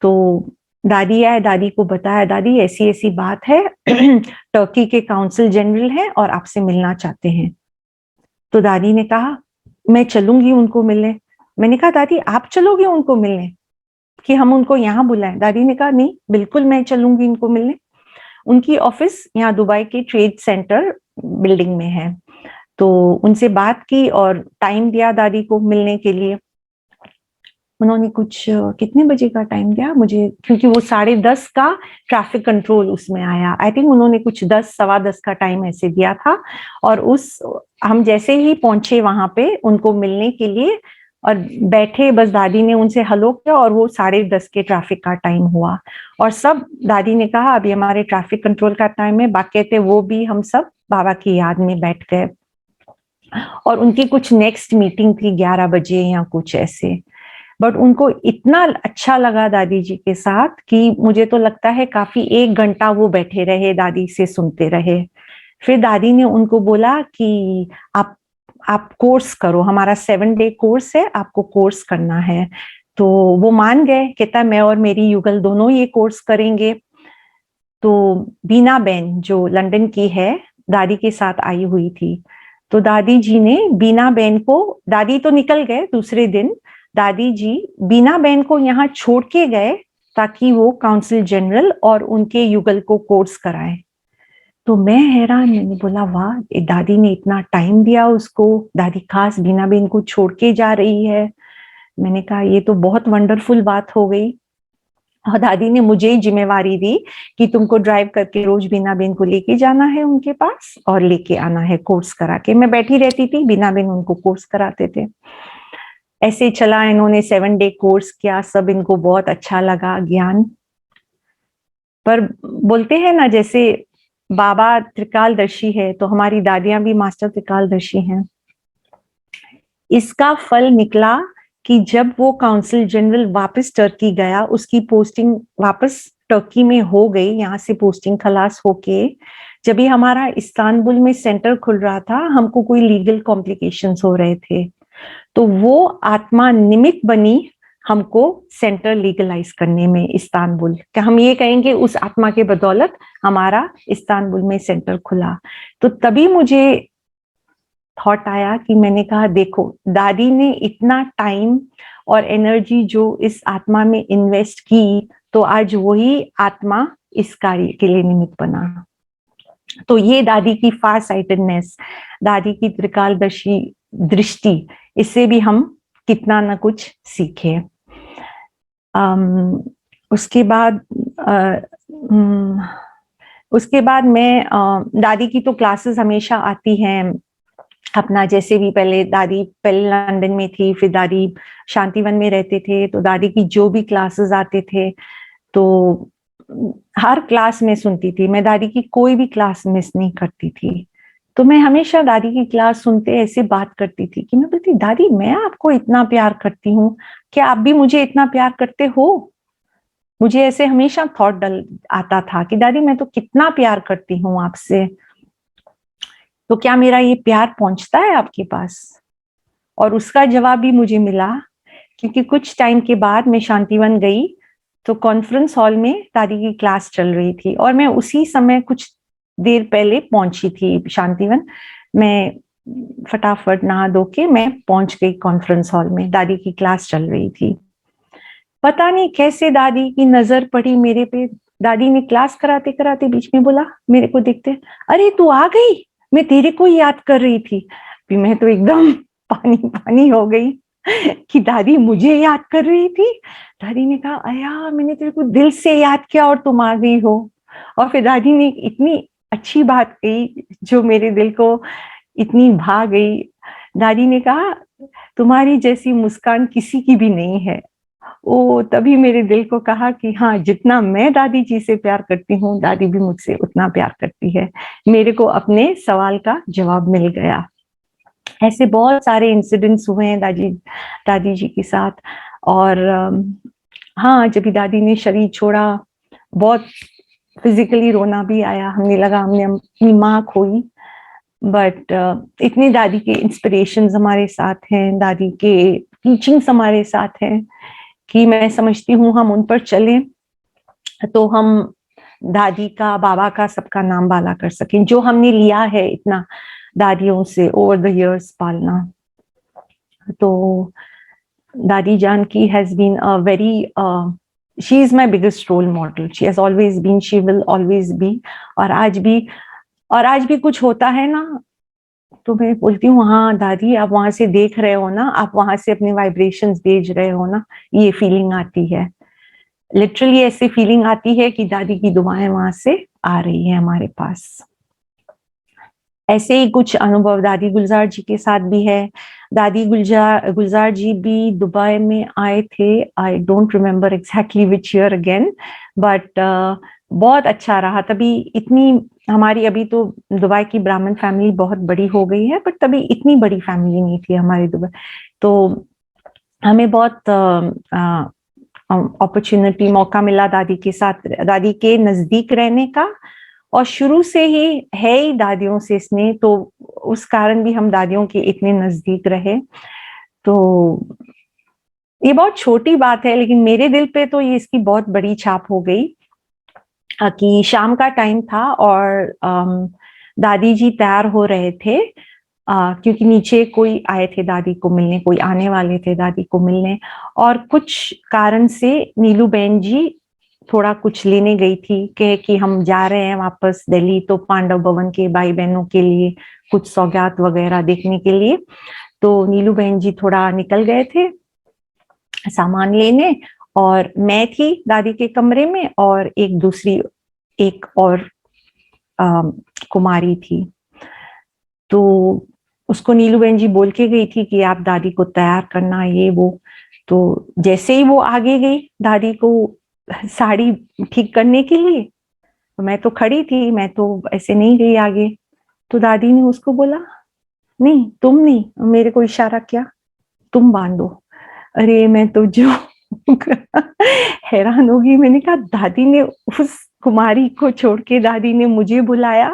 [SPEAKER 4] तो दादी आए, दादी को बताया दादी ऐसी ऐसी बात है टर्की के काउंसिल जनरल है और आपसे मिलना चाहते हैं। तो दादी ने कहा मैं चलूंगी उनको मिलने। मैंने कहा दादी आप चलोगे उनको मिलने कि हम उनको यहाँ बुलाएं? दादी ने कहा नहीं, बिल्कुल मैं चलूंगी इनको मिलने। उनकी ऑफिस यहाँ दुबई के ट्रेड सेंटर बिल्डिंग में है। तो उनसे बात की और टाइम दिया दादी को मिलने के लिए। उन्होंने कुछ कितने बजे का टाइम दिया मुझे, क्योंकि वो 10:30 का ट्रैफिक कंट्रोल उसमें आया। आई थिंक उन्होंने कुछ 10 सवा 10 का टाइम ऐसे दिया था। और हम जैसे ही पहुंचे वहां पे उनको मिलने के लिए और बैठे, बस दादी ने उनसे हेलो किया और वो 10:30 के ट्रैफिक का टाइम हुआ। और सब दादी ने कहा अभी हमारे ट्रैफिक कंट्रोल का टाइम है, बाकी थे वो भी हम सब बाबा की याद में बैठ गए। और उनकी कुछ नेक्स्ट मीटिंग थी 11 बजे या कुछ ऐसे। बट उनको इतना अच्छा लगा दादी जी के साथ कि मुझे तो लगता है काफी 1 घंटा वो बैठे रहे, दादी से सुनते रहे। फिर दादी ने उनको बोला कि आप कोर्स करो, हमारा 7 डे कोर्स है, आपको कोर्स करना है। तो वो मान गए, कहता मैं और मेरी युगल दोनों ये कोर्स करेंगे। तो बीना बहन जो लंदन की है, दादी के साथ आई हुई थी। तो दादी जी ने बीना बहन को, दादी तो निकल गए दूसरे दिन, दादी जी बीना बहन को यहाँ छोड़ के गए ताकि वो काउंसिल जनरल और उनके युगल को कोर्स कराए। तो मैं हैरान, मैंने बोला वाह, दादी ने इतना टाइम दिया उसको, दादी खास बीना बहन को छोड़ के जा रही है। मैंने कहा ये तो बहुत वंडरफुल बात हो गई। और दादी ने मुझे ही जिम्मेवारी दी कि तुमको ड्राइव करके रोज बीना बहन को लेके जाना है उनके पास और लेके आना है कोर्स करा के। मैं बैठी रहती थी, बीना बहन उनको कोर्स कराते थे। ऐसे चला, इन्होंने 7 डे कोर्स किया, सब इनको बहुत अच्छा लगा ज्ञान। पर बोलते हैं ना जैसे बाबा त्रिकालदर्शी है, तो हमारी दादियां भी मास्टर त्रिकालदर्शी हैं। इसका फल निकला कि जब वो काउंसिल जनरल वापस टर्की गया, उसकी पोस्टिंग वापस टर्की में हो गई, यहाँ से पोस्टिंग खलास होके, जब भी हमारा इस्तांबुल में सेंटर खुल रहा था, हमको कोई लीगल कॉम्प्लिकेशंस हो रहे थे, तो वो आत्मा निमित्त बनी हमको सेंटर लीगलाइज करने में इस्तांबुल। क्या हम ये कहेंगे उस आत्मा के बदौलत हमारा इस्तांबुल में सेंटर खुला। तो तभी मुझे थॉट आया कि मैंने कहा देखो, दादी ने इतना टाइम और एनर्जी जो इस आत्मा में इन्वेस्ट की, तो आज वही आत्मा इस कार्य के लिए निमित्त बना। तो ये दादी की फार साइटेडनेस, दादी की त्रिकालदर्शी दृष्टि, इससे भी हम कितना ना कुछ सीखे। उसके बाद मैं दादी की तो क्लासेस हमेशा आती हैं अपना, जैसे भी दादी पहले लंदन में थी, फिर दादी शांतिवन में रहते थे, तो दादी की जो भी क्लासेस आते थे तो हर क्लास में सुनती थी मैं। दादी की कोई भी क्लास मिस नहीं करती थी। तो मैं हमेशा दादी की क्लास सुनते ऐसे बात करती थी कि मैं बोलती दादी मैं आपको इतना प्यार करती हूँ, क्या आप भी मुझे इतना प्यार करते हो? मुझे ऐसे हमेशा थॉट आता था कि दादी मैं तो कितना प्यार करती हूँ आपसे, तो क्या मेरा ये प्यार पहुंचता है आपके पास? और उसका जवाब भी मुझे मिला, क्योंकि कुछ टाइम के बाद मैं शांतिवन गई तो कॉन्फ्रेंस हॉल में दादी की क्लास चल रही थी और मैं उसी समय कुछ देर पहले पहुंची थी शांतिवन। मैं फटाफट नहा धो के मैं पहुंच गई कॉन्फ्रेंस हॉल में, दादी की क्लास चल रही थी। पता नहीं कैसे दादी की नजर पड़ी मेरे पे। दादी ने क्लास कराते कराते बीच में बोला मेरे को देखते, अरे तू आ गई, मैं तेरे को ही याद कर रही थी। फिर मैं तो एकदम पानी पानी हो गई कि दादी मुझे याद कर रही थी। दादी ने कहा अया मैंने तेरे को दिल से याद किया और तुम आ गई हो। और फिर दादी ने इतनी अच्छी बात कही जो मेरे दिल को इतनी भा गई। दादी ने कहा तुम्हारी जैसी मुस्कान किसी की भी नहीं है। ओ तभी मेरे दिल को कहा कि हाँ, जितना मैं दादी जी से प्यार करती हूँ दादी भी मुझसे उतना प्यार करती है। मेरे को अपने सवाल का जवाब मिल गया। ऐसे बहुत सारे इंसिडेंट्स हुए हैं दादी जी के साथ। और हाँ, जब भी दादी ने शरीर छोड़ा बहुत फिजिकली रोना भी आया, हमने लगा हमने अपनी माँ खोई। बट इतने दादी के इंस्पिरेशंस हमारे साथ हैं, दादी के टीचिंग्स हमारे साथ हैं कि मैं समझती हूँ हम उन पर चलें तो हम दादी का बाबा का सबका नाम बाला कर सकें, जो हमने लिया है इतना दादियों से ओवर द इयर्स पालना। तो दादी जान की has been a very she is my biggest role model. She has always been, she will always be. और आज भी कुछ होता है ना तो मैं बोलती हूँ हाँ दादी आप वहां से देख रहे हो ना, आप वहां से अपने वाइब्रेशंस भेज रहे हो ना, ये फीलिंग आती है। लिटरली ऐसी फीलिंग आती है कि दादी की दुआएं वहां से आ रही है हमारे पास। ऐसे ही कुछ अनुभव दादी गुलजार जी के साथ भी है। दादी गुलजार जी भी दुबई में आए थे, I don't remember exactly which year again, but बहुत अच्छा रहा। तभी इतनी हमारी, अभी तो दुबई की ब्राह्मण फैमिली बहुत बड़ी हो गई है, बट तभी इतनी बड़ी फैमिली नहीं थी हमारी दुबई। तो हमें बहुत अपॉर्चुनिटी, मौका मिला दादी के साथ, दादी के नजदीक रहने का। और शुरू से ही है ही दादियों से स्नेह, तो उस कारण भी हम दादियों के इतने नजदीक रहे। तो ये बहुत छोटी बात है लेकिन मेरे दिल पे तो ये इसकी बहुत बड़ी छाप हो गई कि शाम का टाइम था और दादी जी तैयार हो रहे थे क्योंकि नीचे कोई आए थे दादी को मिलने, कोई आने वाले थे दादी को मिलने। और कुछ कारण से नीलू बहन जी थोड़ा कुछ लेने गई थी, कहे कि हम जा रहे हैं वापस दिल्ली, तो पांडव भवन के भाई बहनों के लिए कुछ सौगात वगैरह देखने के लिए। तो नीलू बहन जी थोड़ा निकल गए थे सामान लेने, और मैं थी दादी के कमरे में और एक और कुमारी थी। तो उसको नीलू बहन जी बोल के गई थी कि आप दादी को तैयार करना ये वो। तो जैसे ही वो आगे गई दादी को साड़ी ठीक करने के लिए, तो मैं तो खड़ी थी, मैं तो ऐसे नहीं गई आगे। तो दादी ने उसको बोला नहीं तुम नहीं, मेरे को इशारा किया तुम बांधो। अरे मैं तो जो हैरान होगी, मैंने कहा दादी ने उस कुमारी को छोड़ के दादी ने मुझे बुलाया।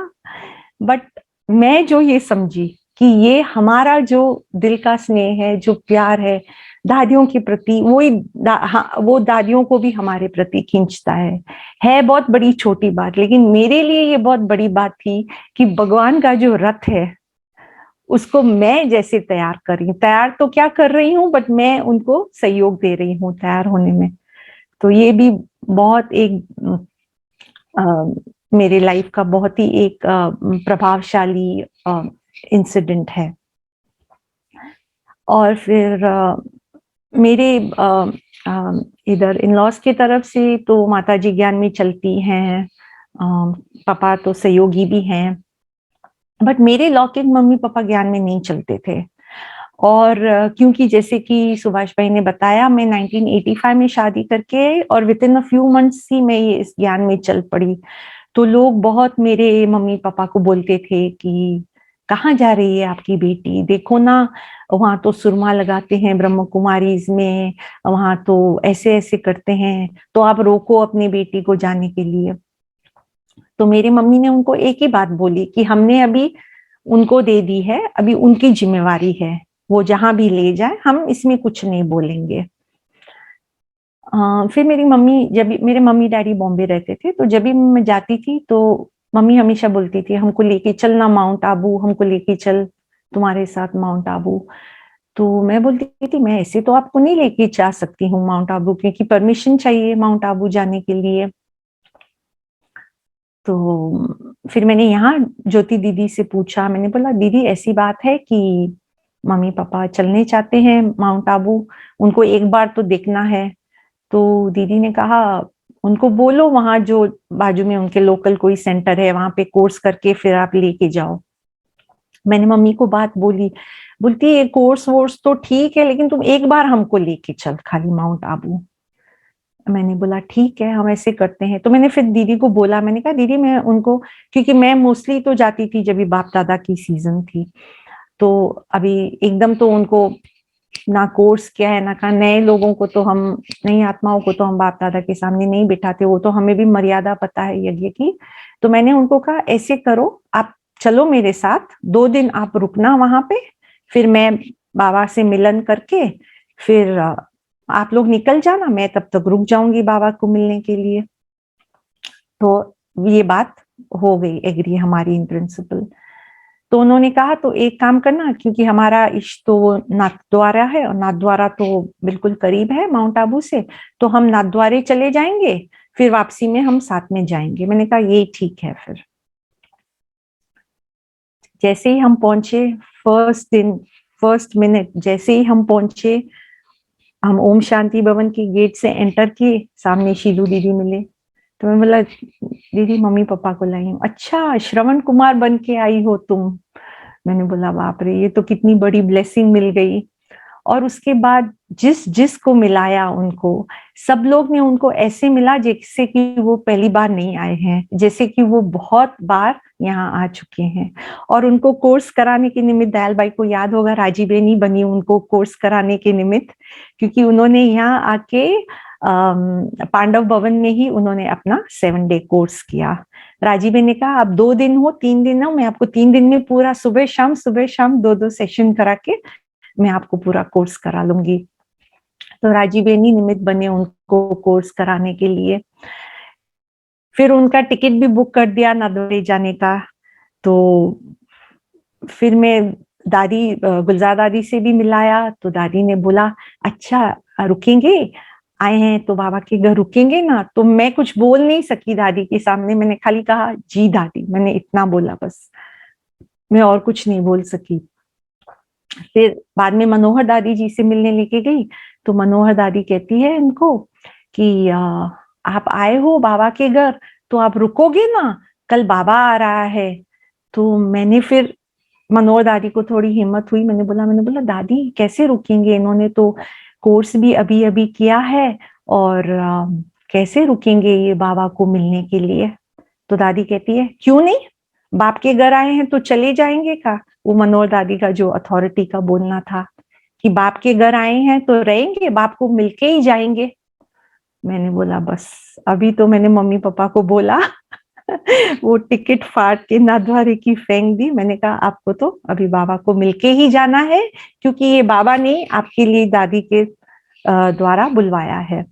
[SPEAKER 4] बट मैं जो ये समझी कि ये हमारा जो दिल का स्नेह है, जो प्यार है दादियों के प्रति, वो दादियों को भी हमारे प्रति खींचता है बहुत बड़ी छोटी बात। लेकिन मेरे लिए ये बहुत बड़ी बात थी कि भगवान का जो रथ है उसको मैं जैसे तैयार कर रही हूँ, तैयार तो क्या कर रही हूँ बट मैं उनको सहयोग दे रही हूँ तैयार होने में। तो ये भी बहुत एक मेरे लाइफ का बहुत ही एक प्रभावशाली इंसिडेंट है। और फिर मेरे इधर इन लॉज की तरफ से तो माता जी ज्ञान में चलती हैं, पापा तो सहयोगी भी हैं, बट मेरे लौकिक मम्मी पापा ज्ञान में नहीं चलते थे। और क्योंकि जैसे कि सुभाष भाई ने बताया, मैं 1985 में शादी करके और within a few months ही मैं ये इस ज्ञान में चल पड़ी। तो लोग बहुत मेरे मम्मी पापा को बोलते थे कि कहाँ जा रही है आपकी बेटी, देखो ना वहां तो सुरमा लगाते हैं ब्रह्म कुमारीज में, वहां तो ऐसे ऐसे करते हैं, तो आप रोको अपनी बेटी को जाने के लिए। तो मेरी मम्मी ने उनको एक ही बात बोली कि हमने अभी उनको दे दी है, अभी उनकी जिम्मेवारी है, वो जहां भी ले जाए, हम इसमें कुछ नहीं बोलेंगे। फिर मेरी मम्मी, जब मेरे मम्मी डैडी बॉम्बे रहते थे, तो जब भी मैं जाती थी तो मम्मी हमेशा बोलती थी हमको लेके चलना माउंट आबू, हमको लेके चल तुम्हारे साथ माउंट आबू। तो मैं बोलती थी मैं ऐसे तो आपको नहीं लेके जा सकती हूँ माउंट आबू, क्योंकि परमिशन चाहिए माउंट आबू जाने के लिए। तो फिर मैंने यहाँ ज्योति दीदी से पूछा, मैंने बोला दीदी ऐसी बात है कि मम्मी पापा चलने चाहते हैं माउंट आबू, उनको एक बार तो देखना है। तो दीदी ने कहा उनको बोलो वहां जो बाजू में उनके लोकल कोई सेंटर है वहां पे कोर्स करके फिर आप लेके जाओ। मैंने मम्मी को बात बोली, बोलती है कोर्स वोर्स तो ठीक है लेकिन तुम एक बार हमको लेके चल खाली माउंट आबू। मैंने बोला ठीक है हम ऐसे करते हैं। तो मैंने फिर दीदी को बोला, मैंने कहा दीदी मैं उनको, क्योंकि मैं मोस्टली तो जाती थी जब भी बाप दादा की सीजन थी, तो अभी एकदम तो उनको ना कोर्स क्या है ना, कहा नए लोगों को तो हम, नई आत्माओं को तो हम बाप दादा के सामने नहीं बिठाते, वो तो हमें भी मर्यादा पता है यज्ञ की। तो मैंने उनको कहा ऐसे करो, आप चलो मेरे साथ 2 दिन आप रुकना वहां पे, फिर मैं बाबा से मिलन करके फिर आप लोग निकल जाना, मैं तब तक रुक जाऊंगी बाबा को मिलने के लिए। तो ये बात हो गई एग्री हमारी इन प्रिंसिपल। तो उन्होंने कहा तो एक काम करना, क्योंकि हमारा इष्ट तो नाथद्वारा है और नाथद्वारा तो बिल्कुल करीब है माउंट आबू से, तो हम नाथद्वारे चले जाएंगे, फिर वापसी में हम साथ में जाएंगे। मैंने कहा ये ठीक है। फिर जैसे ही हम पहुंचे, फर्स्ट मिनट जैसे ही हम पहुंचे, हम ओम शांति भवन के गेट से एंटर किए, सामने शीलू दीदी मिले। तो मैं बोला दीदी मम्मी पापा को लाई हूँ। अच्छा श्रवण कुमार बन के आई हो तुम। मैंने बोला बाप रे ये तो कितनी बड़ी ब्लेसिंग मिल गई। और उसके बाद जिस को मिलाया उनको, सब लोग ने उनको ऐसे मिला जैसे कि वो पहली बार नहीं आए हैं, जैसे कि वो बहुत बार यहाँ आ चुके हैं। और उनको कोर्स कराने के निमित्त, दयाल भाई को याद होगा राजी बेनी बनी उनको कोर्स कराने के निमित्त, क्योंकि उन्होंने यहाँ आके पांडव भवन में ही उन्होंने अपना 7 डे कोर्स किया। राजीव ने कहा आप 2 दिन हो 3 दिन हो, मैं आपको 3 दिन में पूरा सुबह शाम 2 सेशन करा के मैं आपको पूरा कोर्स करा लूंगी। तो राजीव बेनी निमित्त बने उनको कोर्स कराने के लिए। फिर उनका टिकट भी बुक कर दिया नादौरे जाने का। तो फिर मैं दादी गुलजार दादी से भी मिलाया, तो दादी ने बोला अच्छा रुकेंगे, आए हैं तो बाबा के घर रुकेंगे ना। तो मैं कुछ बोल नहीं सकी दादी के सामने, मैंने खाली कहा जी दादी, मैंने इतना बोला बस, मैं और कुछ नहीं बोल सकी। फिर बाद में मनोहर दादी जी से मिलने लेके गई, तो मनोहर दादी कहती है इनको कि आप आए हो बाबा के घर तो आप रुकोगे ना, कल बाबा आ रहा है। तो मैंने फिर मनोहर दादी को थोड़ी हिम्मत हुई, मैंने बोला दादी कैसे रुकेंगे, इन्होंने तो कोर्स भी अभी अभी किया है और कैसे रुकेंगे ये बाबा को मिलने के लिए। तो दादी कहती है क्यों नहीं, बाप के घर आए हैं तो चले जाएंगे का। वो मनोहर दादी का जो अथॉरिटी का बोलना था कि बाप के घर आए हैं तो रहेंगे, बाप को मिलके ही जाएंगे। मैंने बोला बस, अभी तो मैंने मम्मी पापा को बोला वो टिकट फाड़ के नाथद्वारे की फेंक दी। मैंने कहा आपको तो अभी बाबा को मिलके ही जाना है, क्योंकि ये बाबा ने आपके लिए दादी के द्वारा बुलवाया है।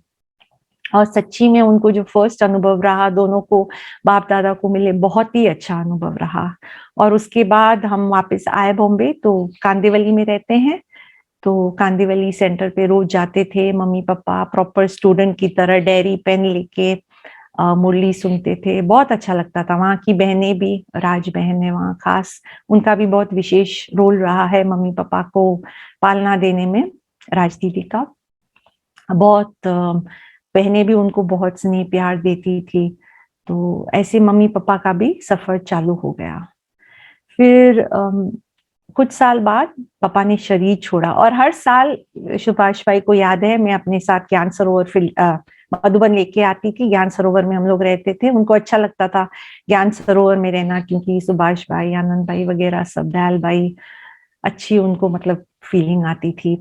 [SPEAKER 4] और सच्ची में उनको जो फर्स्ट अनुभव रहा, दोनों को बाप दादा को मिले, बहुत ही अच्छा अनुभव रहा। और उसके बाद हम वापस आए बॉम्बे, तो कांदिवली में रहते हैं, तो कांदिवली सेंटर पे रोज जाते थे मम्मी पापा, प्रॉपर स्टूडेंट की तरह डायरी पेन लेके मुरली सुनते थे। बहुत अच्छा लगता था। वहाँ की बहनें भी, राज बहन है वहाँ खास, उनका भी बहुत विशेष रोल रहा है मम्मी पापा को पालना देने में। राज दीदी का बहुत, बहनें भी उनको बहुत स्नेह प्यार देती थी। तो ऐसे मम्मी पापा का भी सफर चालू हो गया। फिर कुछ साल बाद पापा ने शरीर छोड़ा, और हर साल सुभाष भाई को याद है मैं अपने साथ ज्ञान सरोवर मधुबन लेके आती थी। ज्ञान सरोवर में हम लोग रहते थे, उनको अच्छा लगता था ज्ञान सरोवर में रहना, क्योंकि सुभाष भाई, आनंद भाई वगैरह सब, दयाल भाई, अच्छी उनको मतलब फीलिंग आती थी।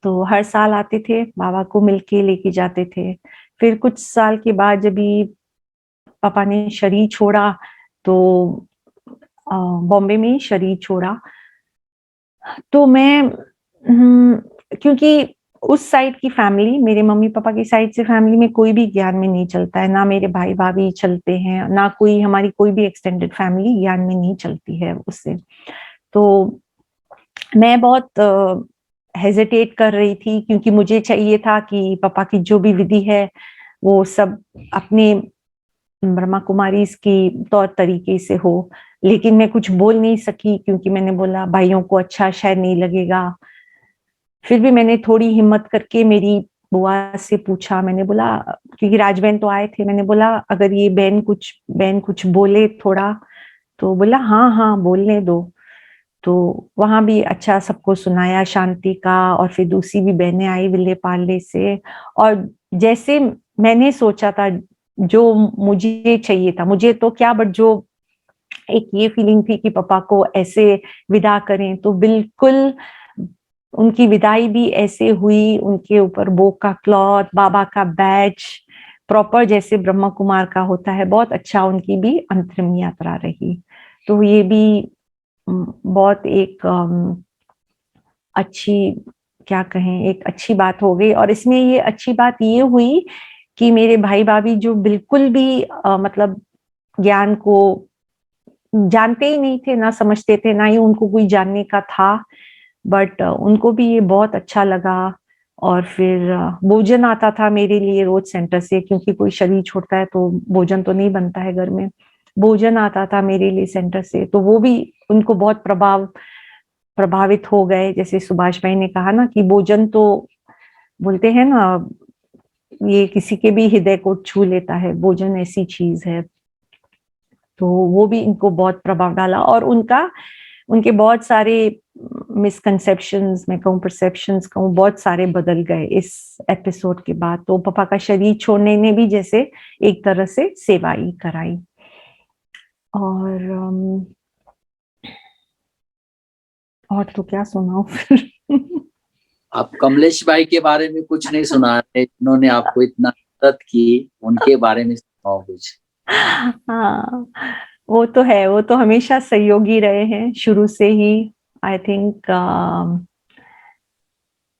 [SPEAKER 4] तो हर साल आते थे, बाबा को मिलके लेके जाते थे। फिर कुछ साल के बाद जब भी पापा ने शरीर छोड़ा, तो बॉम्बे में ही शरीर छोड़ा, तो मैं क्योंकि उस साइड की फैमिली, मेरे मम्मी पापा की साइड से फैमिली में कोई भी ज्ञान में नहीं चलता है, ना मेरे भाई भाभी चलते हैं, ना कोई हमारी कोई भी एक्सटेंडेड फैमिली ज्ञान में नहीं चलती है उससे। तो मैं बहुत हेजिटेट कर रही थी, क्योंकि मुझे चाहिए था कि पापा की जो भी विधि है वो सब अपने ब्रह्मा कुमारी की तौर तरीके से हो, लेकिन मैं कुछ बोल नहीं सकी, क्योंकि मैंने बोला भाइयों को अच्छा शायद नहीं लगेगा। फिर भी मैंने थोड़ी हिम्मत करके मेरी बुआ से पूछा, मैंने बोला, क्योंकि राजबहन तो आए थे, मैंने बोला अगर ये बहन कुछ बोले थोड़ा, तो बोला हाँ हाँ बोलने दो। तो वहां भी अच्छा सबको सुनाया शांति का, और फिर दूसरी भी बहनें आई विले पार्ले से, और जैसे मैंने सोचा था, जो मुझे चाहिए था, मुझे तो क्या बट जो एक ये फीलिंग थी कि पापा को ऐसे विदा करें, तो बिल्कुल उनकी विदाई भी ऐसे हुई। उनके ऊपर बोक का क्लॉथ, बाबा का बैज, प्रॉपर जैसे ब्रह्मा कुमार का होता है, बहुत अच्छा उनकी भी अंतरिम यात्रा रही। तो ये भी बहुत एक अच्छी, क्या कहें, एक अच्छी बात हो गई। और इसमें ये अच्छी बात ये हुई कि मेरे भाई भाभी जो बिल्कुल भी मतलब ज्ञान को जानते ही नहीं थे, ना समझते थे, ना ही उनको कोई जानने का था, बट उनको भी ये बहुत अच्छा लगा। और फिर भोजन आता था मेरे लिए रोज सेंटर से, क्योंकि कोई शरीर छोड़ता है तो भोजन तो नहीं बनता है घर में, भोजन आता था मेरे लिए सेंटर से, तो वो भी उनको बहुत प्रभावित हो गए। जैसे सुभाष भाई ने कहा ना कि भोजन तो, बोलते हैं ना, ये किसी के भी हृदय को छू लेता है, भोजन ऐसी चीज है। तो वो भी इनको बहुत प्रभाव डाला, और उनके बहुत सारे मिसकंसेप्शंस, मैं कहूँ परसेप्शंस कहूँ, बहुत सारे बदल गए इस एपिसोड के बाद। तो पापा का शरीर छोड़ने ने भी जैसे एक तरह से सेवा ही कराई। और तो क्या सुनाऊं फिर।
[SPEAKER 6] आप कमलेश भाई के बारे में कुछ नहीं सुना है, जिन्होंने आपको इतना मदद की, उनके बारे में सुनाओ कुछ।
[SPEAKER 4] हाँ, वो तो है, वो तो हमेशा सहयोगी रहे हैं शुरू से ही। आई थिंक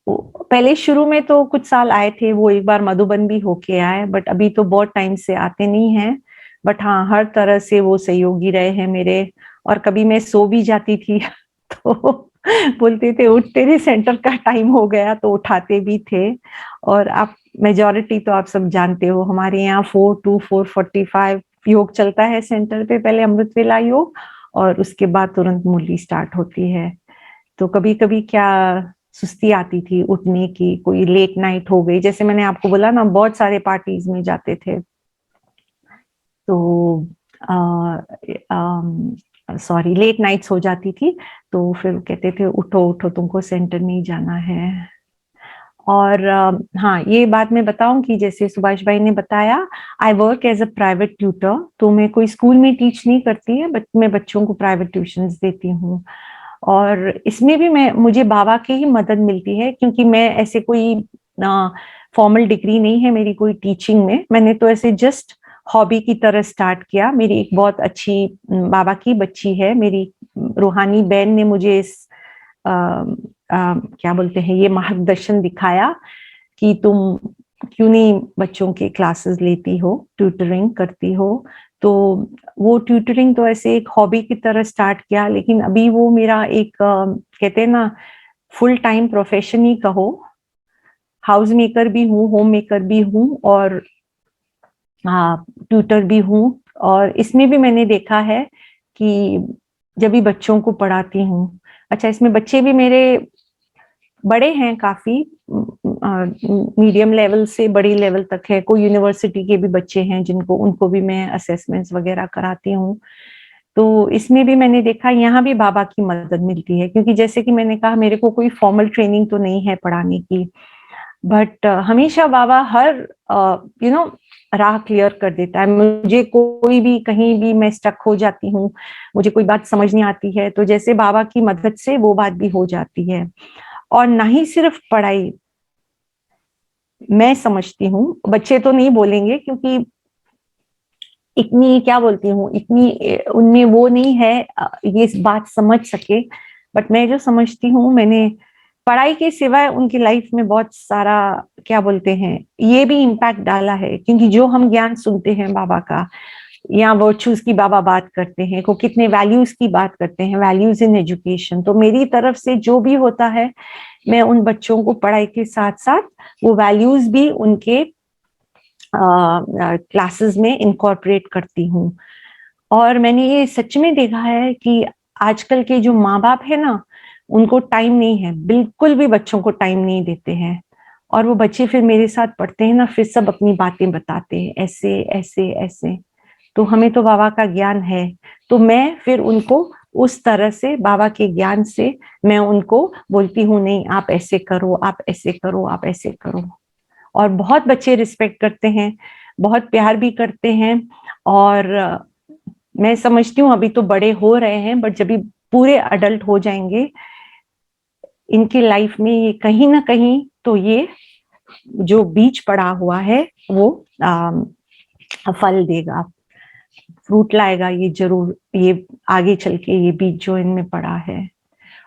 [SPEAKER 4] पहले शुरू में तो कुछ साल आए थे, वो एक बार मधुबन भी होके आए, बट अभी तो बहुत टाइम से आते नहीं हैं। बट हाँ, हर तरह से वो सहयोगी रहे हैं मेरे। और कभी मैं सो भी जाती थी तो बोलते थे उठ, तेरे सेंटर का टाइम हो गया, तो उठाते भी थे। और आप मेजॉरिटी तो आप सब जानते हो, हमारे यहाँ 4 to 4:45 योग चलता है सेंटर पे, पहले अमृत वेला योग, और उसके बाद तुरंत मुरली स्टार्ट होती है। तो कभी कभी क्या सुस्ती आती थी उठने की, कोई लेट नाइट हो गई, जैसे मैंने आपको बोला ना, बहुत सारे पार्टीज में जाते थे, तो सॉरी लेट नाइट्स हो जाती थी, तो फिर कहते थे उठो उठो, तुमको सेंटर नहीं जाना है। और हाँ, ये बात मैं बताऊं कि जैसे सुभाष भाई ने बताया, I work as a private tutor, तो मैं कोई स्कूल में टीच नहीं करती है, बट मैं बच्चों को प्राइवेट ट्यूशंस देती हूँ। और इसमें भी मुझे बाबा की ही मदद मिलती है, क्योंकि मैं ऐसे कोई फॉर्मल डिग्री नहीं है मेरी कोई टीचिंग में, मैंने तो ऐसे जस्ट हॉबी की तरह स्टार्ट किया। मेरी एक बहुत अच्छी बाबा की बच्ची है, मेरी रूहानी बहन ने मुझे इस क्या बोलते हैं, ये मार्गदर्शन दिखाया कि तुम क्यों नहीं बच्चों के क्लासेस लेती हो, ट्यूटरिंग करती हो। तो वो ट्यूटरिंग तो ऐसे एक हॉबी की तरह स्टार्ट किया, लेकिन अभी वो मेरा एक कहते हैं ना, फुल टाइम प्रोफेशन ही कहो। हाउस मेकर भी हूँ, होम मेकर भी हूँ, और ट्यूटर भी हूँ। और इसमें भी मैंने देखा है कि जब भी बच्चों को पढ़ाती हूँ, अच्छा इसमें बच्चे भी मेरे बड़े हैं काफी, मीडियम लेवल से बड़ी लेवल तक है, कोई यूनिवर्सिटी के भी बच्चे हैं जिनको, उनको भी मैं असेसमेंट्स वगैरह कराती हूँ। तो इसमें भी मैंने देखा, यहाँ भी बाबा की मदद मिलती है, क्योंकि जैसे कि मैंने कहा, मेरे को कोई फॉर्मल ट्रेनिंग तो नहीं है पढ़ाने की, बट हमेशा बाबा हर राह क्लियर कर देता है मुझे। कोई भी कहीं भी मैं स्टक हो जाती हूँ, मुझे कोई बात समझ नहीं आती है, तो जैसे बाबा की मदद से वो बात भी हो जाती है। और ना ही सिर्फ पढ़ाई, मैं समझती हूँ, बच्चे तो नहीं बोलेंगे, क्योंकि इतनी क्या बोलती हूँ, इतनी उनमें वो नहीं है ये बात समझ सके, बट मैं जो समझती हूँ, मैंने पढ़ाई के सिवाय उनकी लाइफ में बहुत सारा, क्या बोलते हैं, ये भी इम्पैक्ट डाला है, क्योंकि जो हम ज्ञान सुनते हैं बाबा का, या वर्चूज की बाबा बात करते हैं, को कितने वैल्यूज की बात करते हैं, वैल्यूज इन एजुकेशन, तो मेरी तरफ से जो भी होता है, मैं उन बच्चों को पढ़ाई के साथ साथ वो वैल्यूज भी उनके क्लासेस में इनकॉर्पोरेट करती हूँ। और मैंने ये सच में देखा है कि आजकल के जो माँ बाप है ना, उनको टाइम नहीं है, बिल्कुल भी बच्चों को टाइम नहीं देते हैं, और वो बच्चे फिर मेरे साथ पढ़ते हैं ना, फिर सब अपनी बातें बताते हैं, ऐसे ऐसे ऐसे। तो हमें तो बाबा का ज्ञान है, तो मैं फिर उनको उस तरह से, बाबा के ज्ञान से मैं उनको बोलती हूँ, नहीं आप ऐसे करो, आप ऐसे करो, आप ऐसे करो। और बहुत बच्चे रिस्पेक्ट करते हैं, बहुत प्यार भी करते हैं। और मैं समझती हूँ अभी तो बड़े हो रहे हैं, बट जब भी पूरे अडल्ट हो जाएंगे, इनकी लाइफ में ये कहीं ना कहीं तो ये जो बीज पड़ा हुआ है वो फल देगा, फ्रूट लाएगा, ये जरूर, ये आगे चल के ये बीज जो इनमें पड़ा है।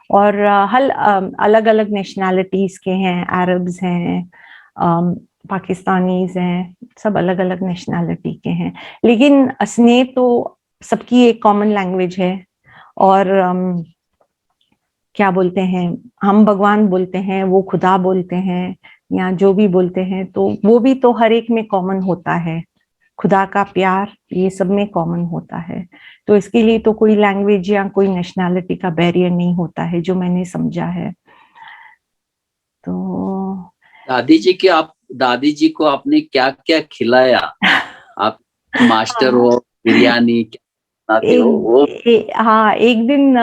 [SPEAKER 4] और हल अलग अलग नेशनैलिटीज के हैं, अरब्स हैं, पाकिस्तानीज हैं, सब अलग अलग नेशनैलिटी के हैं, लेकिन स्नेह तो सबकी एक कॉमन लैंग्वेज है। और क्या बोलते हैं, हम भगवान बोलते हैं, वो खुदा बोलते हैं, या जो भी बोलते हैं, तो वो भी तो हर एक में कॉमन होता है, खुदा का प्यार ये सब में कॉमन होता है। तो इसके लिए तो कोई लैंग्वेज या कोई नेशनैलिटी का बैरियर नहीं होता है, जो मैंने समझा है। तो
[SPEAKER 6] दादी जी को आपने क्या क्या खिलाया? आप मास्टर हो, बिरयानी बनाते हो वो?
[SPEAKER 4] हाँ, एक दिन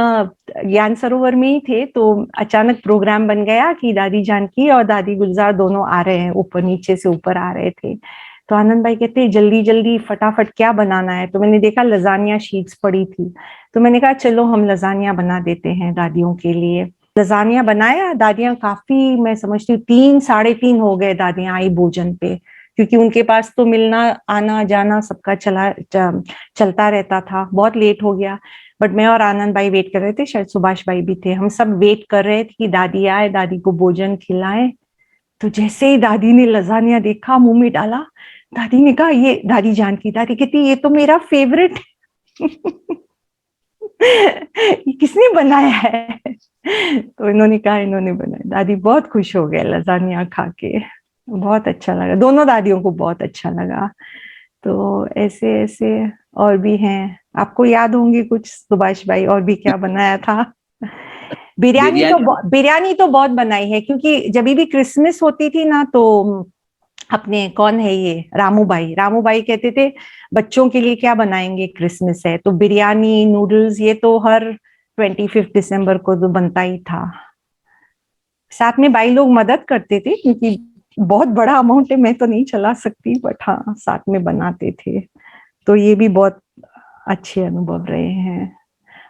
[SPEAKER 4] ज्ञान सरोवर में ही थे, तो अचानक प्रोग्राम बन गया कि दादी जानकी और दादी गुलजार दोनों आ रहे हैं, ऊपर नीचे से ऊपर आ रहे थे। तो आनंद भाई कहते जल्दी जल्दी फटाफट क्या बनाना है, तो मैंने देखा लजानिया शीट्स पड़ी थी, तो मैंने कहा चलो हम लजानिया बना देते हैं दादियों के लिए। लजानिया बनाया, दादियां काफी, मैं समझती हूँ 3-3:30 हो गए दादियां आई भोजन पे, क्योंकि उनके पास तो मिलना आना जाना सबका चलता रहता था, बहुत लेट हो गया। बट मैं और आनंद भाई वेट कर रहे थे, शायद सुभाष भाई भी थे, हम सब वेट कर रहे थे कि दादी आए, दादी को भोजन खिलाएं। तो जैसे ही दादी ने लजानिया देखा, मुंह में डाला, दादी ने कहा, ये दादी जानकी, दादी कहती ये तो मेरा फेवरेट ये किसने बनाया है? तो इन्होंने कहा इन्होंने बनाया। दादी बहुत खुश हो गए लजानिया खा के, बहुत अच्छा लगा, दोनों दादियों को बहुत अच्छा लगा। तो ऐसे ऐसे और भी हैं, आपको याद होंगे कुछ सुभाष भाई, और भी क्या बनाया था? बिरयानी तो बहुत बनाई है, क्योंकि जब भी क्रिसमस होती थी ना, तो अपने कौन है ये रामू भाई कहते थे बच्चों के लिए क्या बनाएंगे, क्रिसमस है तो बिरयानी, नूडल्स, ये तो हर 25 दिसंबर को तो बनता ही था। साथ में भाई लोग मदद करते थे, क्योंकि बहुत बड़ा अमाउंट है, मैं तो नहीं चला सकती, बट हाँ साथ में बनाते थे। तो ये भी बहुत अच्छे अनुभव रहे हैं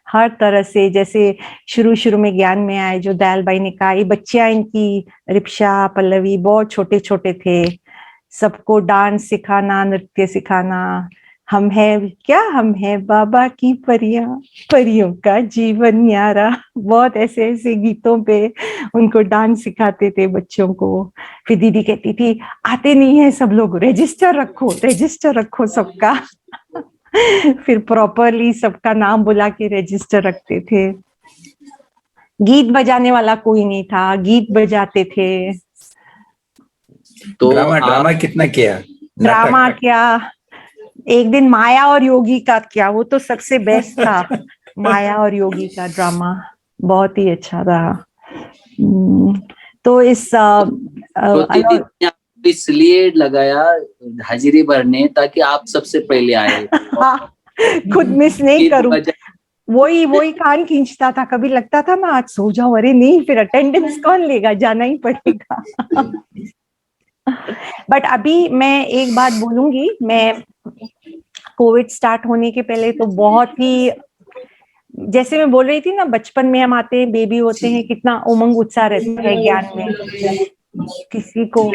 [SPEAKER 4] हर तरह से। जैसे शुरू में ज्ञान में आए, जो दयाल भाई ने कहा, ये बच्चियां इनकी रिप्शा, पल्लवी बहुत छोटे छोटे थे, सबको डांस सिखाना, नृत्य सिखाना, हम है बाबा की परियों का जीवन न्यारा, बहुत ऐसे ऐसे गीतों पे उनको डांस सिखाते थे बच्चों को। फिर दीदी कहती थी आते नहीं है सब लोग, रजिस्टर रखो सबका फिर प्रॉपरली सबका नाम बुला के रजिस्टर रखते थे। गीत बजाने वाला कोई नहीं था, गीत बजाते थे।
[SPEAKER 8] तो ड्रामा कितना किया?
[SPEAKER 4] ड्रामा क्या, एक दिन माया और योगी का किया, वो तो सबसे बेस्ट था। माया और योगी का ड्रामा बहुत ही अच्छा रहा। तो इस
[SPEAKER 6] इसलिए लगाया हाजिरी भरने, ताकि आप सबसे पहले आए।
[SPEAKER 4] खुद मिस नहीं करूं, वही कान खींचता था, कभी लगता था ना आज सो जाओ, अरे नहीं फिर अटेंडेंस कौन लेगा, जाना ही पड़ेगा बट अभी मैं एक बात बोलूंगी, मैं कोविड स्टार्ट होने के पहले तो बहुत ही, जैसे मैं बोल रही थी ना, बचपन में हम आते हैं, बेबी होते हैं, कितना उमंग उत्साह रहता है ज्ञान में, किसी को।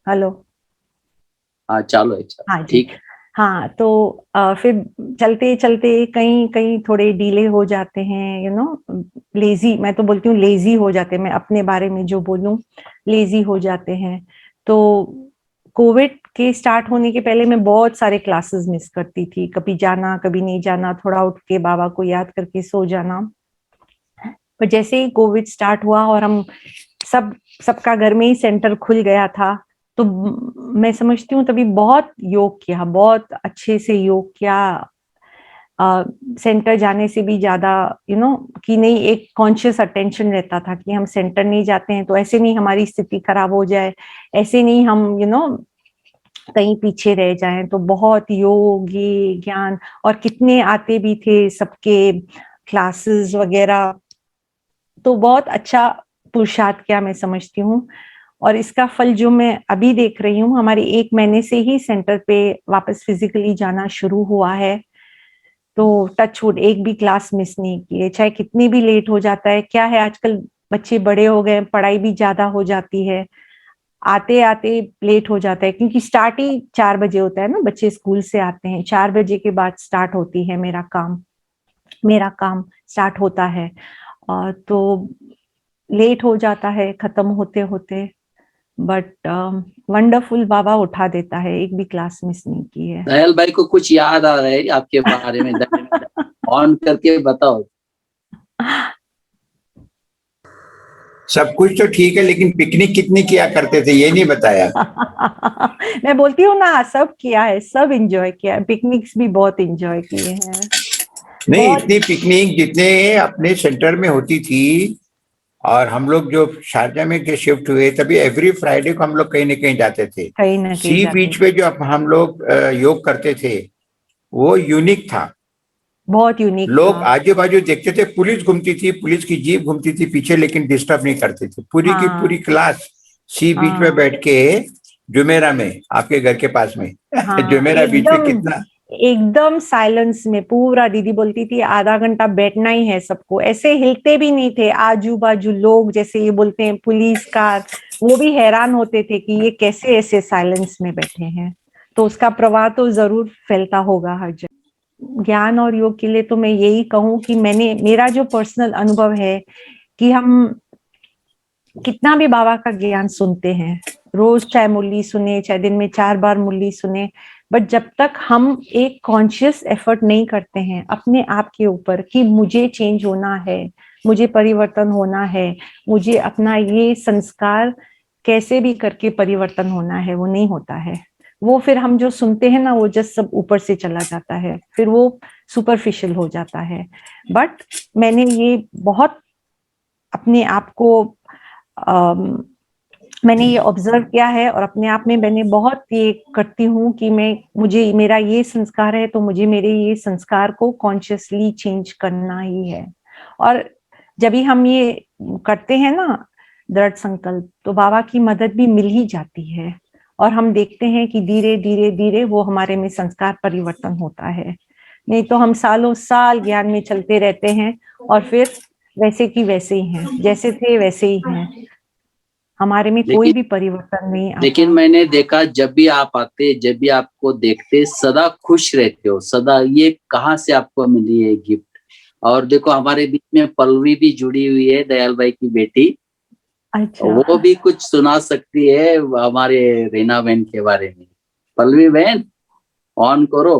[SPEAKER 4] हेलो,
[SPEAKER 6] हाँ चलो,
[SPEAKER 4] हाँ
[SPEAKER 6] ठीक।
[SPEAKER 4] हाँ, तो फिर चलते चलते कहीं कहीं थोड़े डीले हो जाते हैं, लेजी, मैं तो बोलती हूँ लेजी हो जाते हैं, मैं अपने बारे में जो बोलूं, लेजी हो जाते हैं। तो कोविड के स्टार्ट होने के पहले मैं बहुत सारे क्लासेस मिस करती थी, कभी जाना कभी नहीं जाना, थोड़ा उठ के बाबा को याद करके सो जाना। पर जैसे ही कोविड स्टार्ट हुआ और हम सबका घर में ही सेंटर खुल गया था, तो मैं समझती हूँ तभी बहुत योग किया, बहुत अच्छे से योग किया। सेंटर जाने से भी ज्यादा कि नहीं, एक कॉन्शियस अटेंशन रहता था कि हम सेंटर नहीं जाते हैं तो ऐसे नहीं हमारी स्थिति खराब हो जाए, ऐसे नहीं हम कहीं पीछे रह जाएं। तो बहुत योग, ये ज्ञान, और कितने आते भी थे सबके क्लासेस वगैरह, तो बहुत अच्छा पुरुषार्थ किया मैं समझती हूँ। और इसका फल जो मैं अभी देख रही हूँ, हमारे 1 महीने से ही सेंटर पे वापस फिजिकली जाना शुरू हुआ है। तो टच वुड, एक भी क्लास मिस नहीं किए, चाहे कितनी भी लेट हो जाता है। क्या है, आजकल बच्चे बड़े हो गए, पढ़ाई भी ज्यादा हो जाती है, आते आते लेट हो जाता है, क्योंकि स्टार्ट ही 4 बजे होता है ना, बच्चे स्कूल से आते हैं 4 बजे के बाद स्टार्ट होती है मेरा काम स्टार्ट होता है। तो लेट हो जाता है खत्म होते होते, बट वंडरफुल, बाबा उठा देता है, एक भी क्लास मिस नहीं की है।
[SPEAKER 6] दयाल भाई को कुछ याद आ रहा है आपके बारे में? ऑन करके बताओ।
[SPEAKER 8] सब कुछ तो ठीक है, लेकिन पिकनिक कितनी किया करते थे ये नहीं बताया।
[SPEAKER 4] मैं बोलती हूँ ना, सब किया है, सब एंजॉय किया है, पिकनिक्स भी बहुत एंजॉय किए हैं।
[SPEAKER 8] नहीं, इतनी पिकनिक जितने अपने सेंटर में होती थी, और हम लोग जो शारजा में के शिफ्ट हुए तभी एवरी फ्राइडे को हम लोग कहीं ना कहीं जाते थे।
[SPEAKER 4] कहीं ना कहीं
[SPEAKER 8] सी बीच पे जो हम लोग योग करते थे वो यूनिक था,
[SPEAKER 4] बहुत यूनिक
[SPEAKER 8] लोग
[SPEAKER 4] था।
[SPEAKER 8] आजू बाजू देखते थे, पुलिस घूमती थी, पुलिस की जीप घूमती थी पीछे, लेकिन डिस्टर्ब नहीं करते थे। पूरी की पूरी क्लास सी बीच में बैठ के, जुमेरा में, आपके घर के पास में, जुमेरा बीच में, कितना
[SPEAKER 4] एकदम साइलेंस में पूरा। दीदी बोलती थी आधा घंटा बैठना ही है सबको, ऐसे हिलते भी नहीं थे। आजू बाजू लोग, जैसे ये बोलते हैं पुलिस कार, वो भी हैरान होते थे कि ये कैसे ऐसे साइलेंस में बैठे हैं। तो उसका प्रभाव तो जरूर फैलता होगा हर जगह। ज्ञान और योग के लिए तो मैं यही कहूँ कि मेरा जो पर्सनल अनुभव है कि हम कितना भी बाबा का ज्ञान सुनते हैं, रोज चाहे मुरली सुने, चाहे दिन में 4 बार मुरली सुने, बट जब तक हम एक कॉन्शियस एफर्ट नहीं करते हैं अपने आप के ऊपर कि मुझे चेंज होना है, मुझे परिवर्तन होना है, मुझे अपना ये संस्कार कैसे भी करके परिवर्तन होना है, वो नहीं होता है। वो फिर हम जो सुनते हैं ना, वो जस्ट सब ऊपर से चला जाता है, फिर वो सुपरफिशियल हो जाता है। बट मैंने ये बहुत अपने आप को मैंने ये ऑब्जर्व किया है, और अपने आप में मैंने बहुत ये करती हूँ कि मुझे मेरा ये संस्कार है, तो मुझे मेरे ये संस्कार को कॉन्शियसली चेंज करना ही है। और जब भी हम ये करते हैं ना दृढ़ संकल्प, तो बाबा की मदद भी मिल ही जाती है, और हम देखते हैं कि धीरे धीरे धीरे वो हमारे में संस्कार परिवर्तन होता है। नहीं तो हम सालों साल ज्ञान में चलते रहते हैं और फिर वैसे की वैसे ही हैं, जैसे थे वैसे ही हैं, हमारे में कोई भी परिवर्तन नहीं आता।
[SPEAKER 6] लेकिन मैंने देखा जब भी आप आते, जब भी आपको देखते, सदा खुश रहते हो, सदा। ये कहाँ से आपको मिली है गिफ्ट? और देखो हमारे बीच में पल्लवी भी जुड़ी हुई है, दयाल भाई की बेटी।
[SPEAKER 4] अच्छा,
[SPEAKER 6] वो भी कुछ सुना सकती है हमारे रीना बहन के बारे में। पल्लवी बहन, ऑन करो।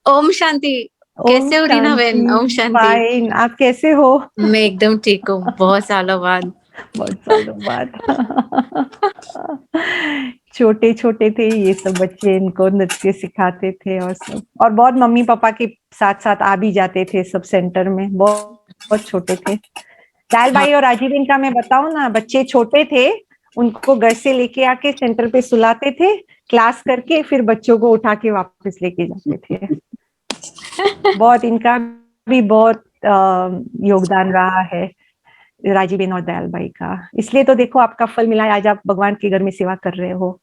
[SPEAKER 9] ओम शांति। कैसे हो रीना बहन? ओम शांति।
[SPEAKER 4] फाइन, आप कैसे हो?
[SPEAKER 9] मैं एकदम ठीक हूँ, बहुत सालों बाद।
[SPEAKER 4] बहुत सालों बाद। छोटे छोटे थे ये सब बच्चे, इनको नृत्य सिखाते थे और सब, और बहुत मम्मी पापा के साथ साथ आ भी जाते थे सब सेंटर में, बहुत बहुत छोटे थे। दयाल भाई और राजीव का मैं बताऊं ना, बच्चे छोटे थे, उनको घर से लेके आके सेंटर पे सुलाते थे, क्लास करके फिर बच्चों को उठा के वापस लेके जाते थे। बहुत इनका भी बहुत योगदान रहा है, राजीव बेन और दयाल भाई का। इसलिए तो देखो आपका फल मिला है, आज आप भगवान के घर में सेवा कर रहे हो।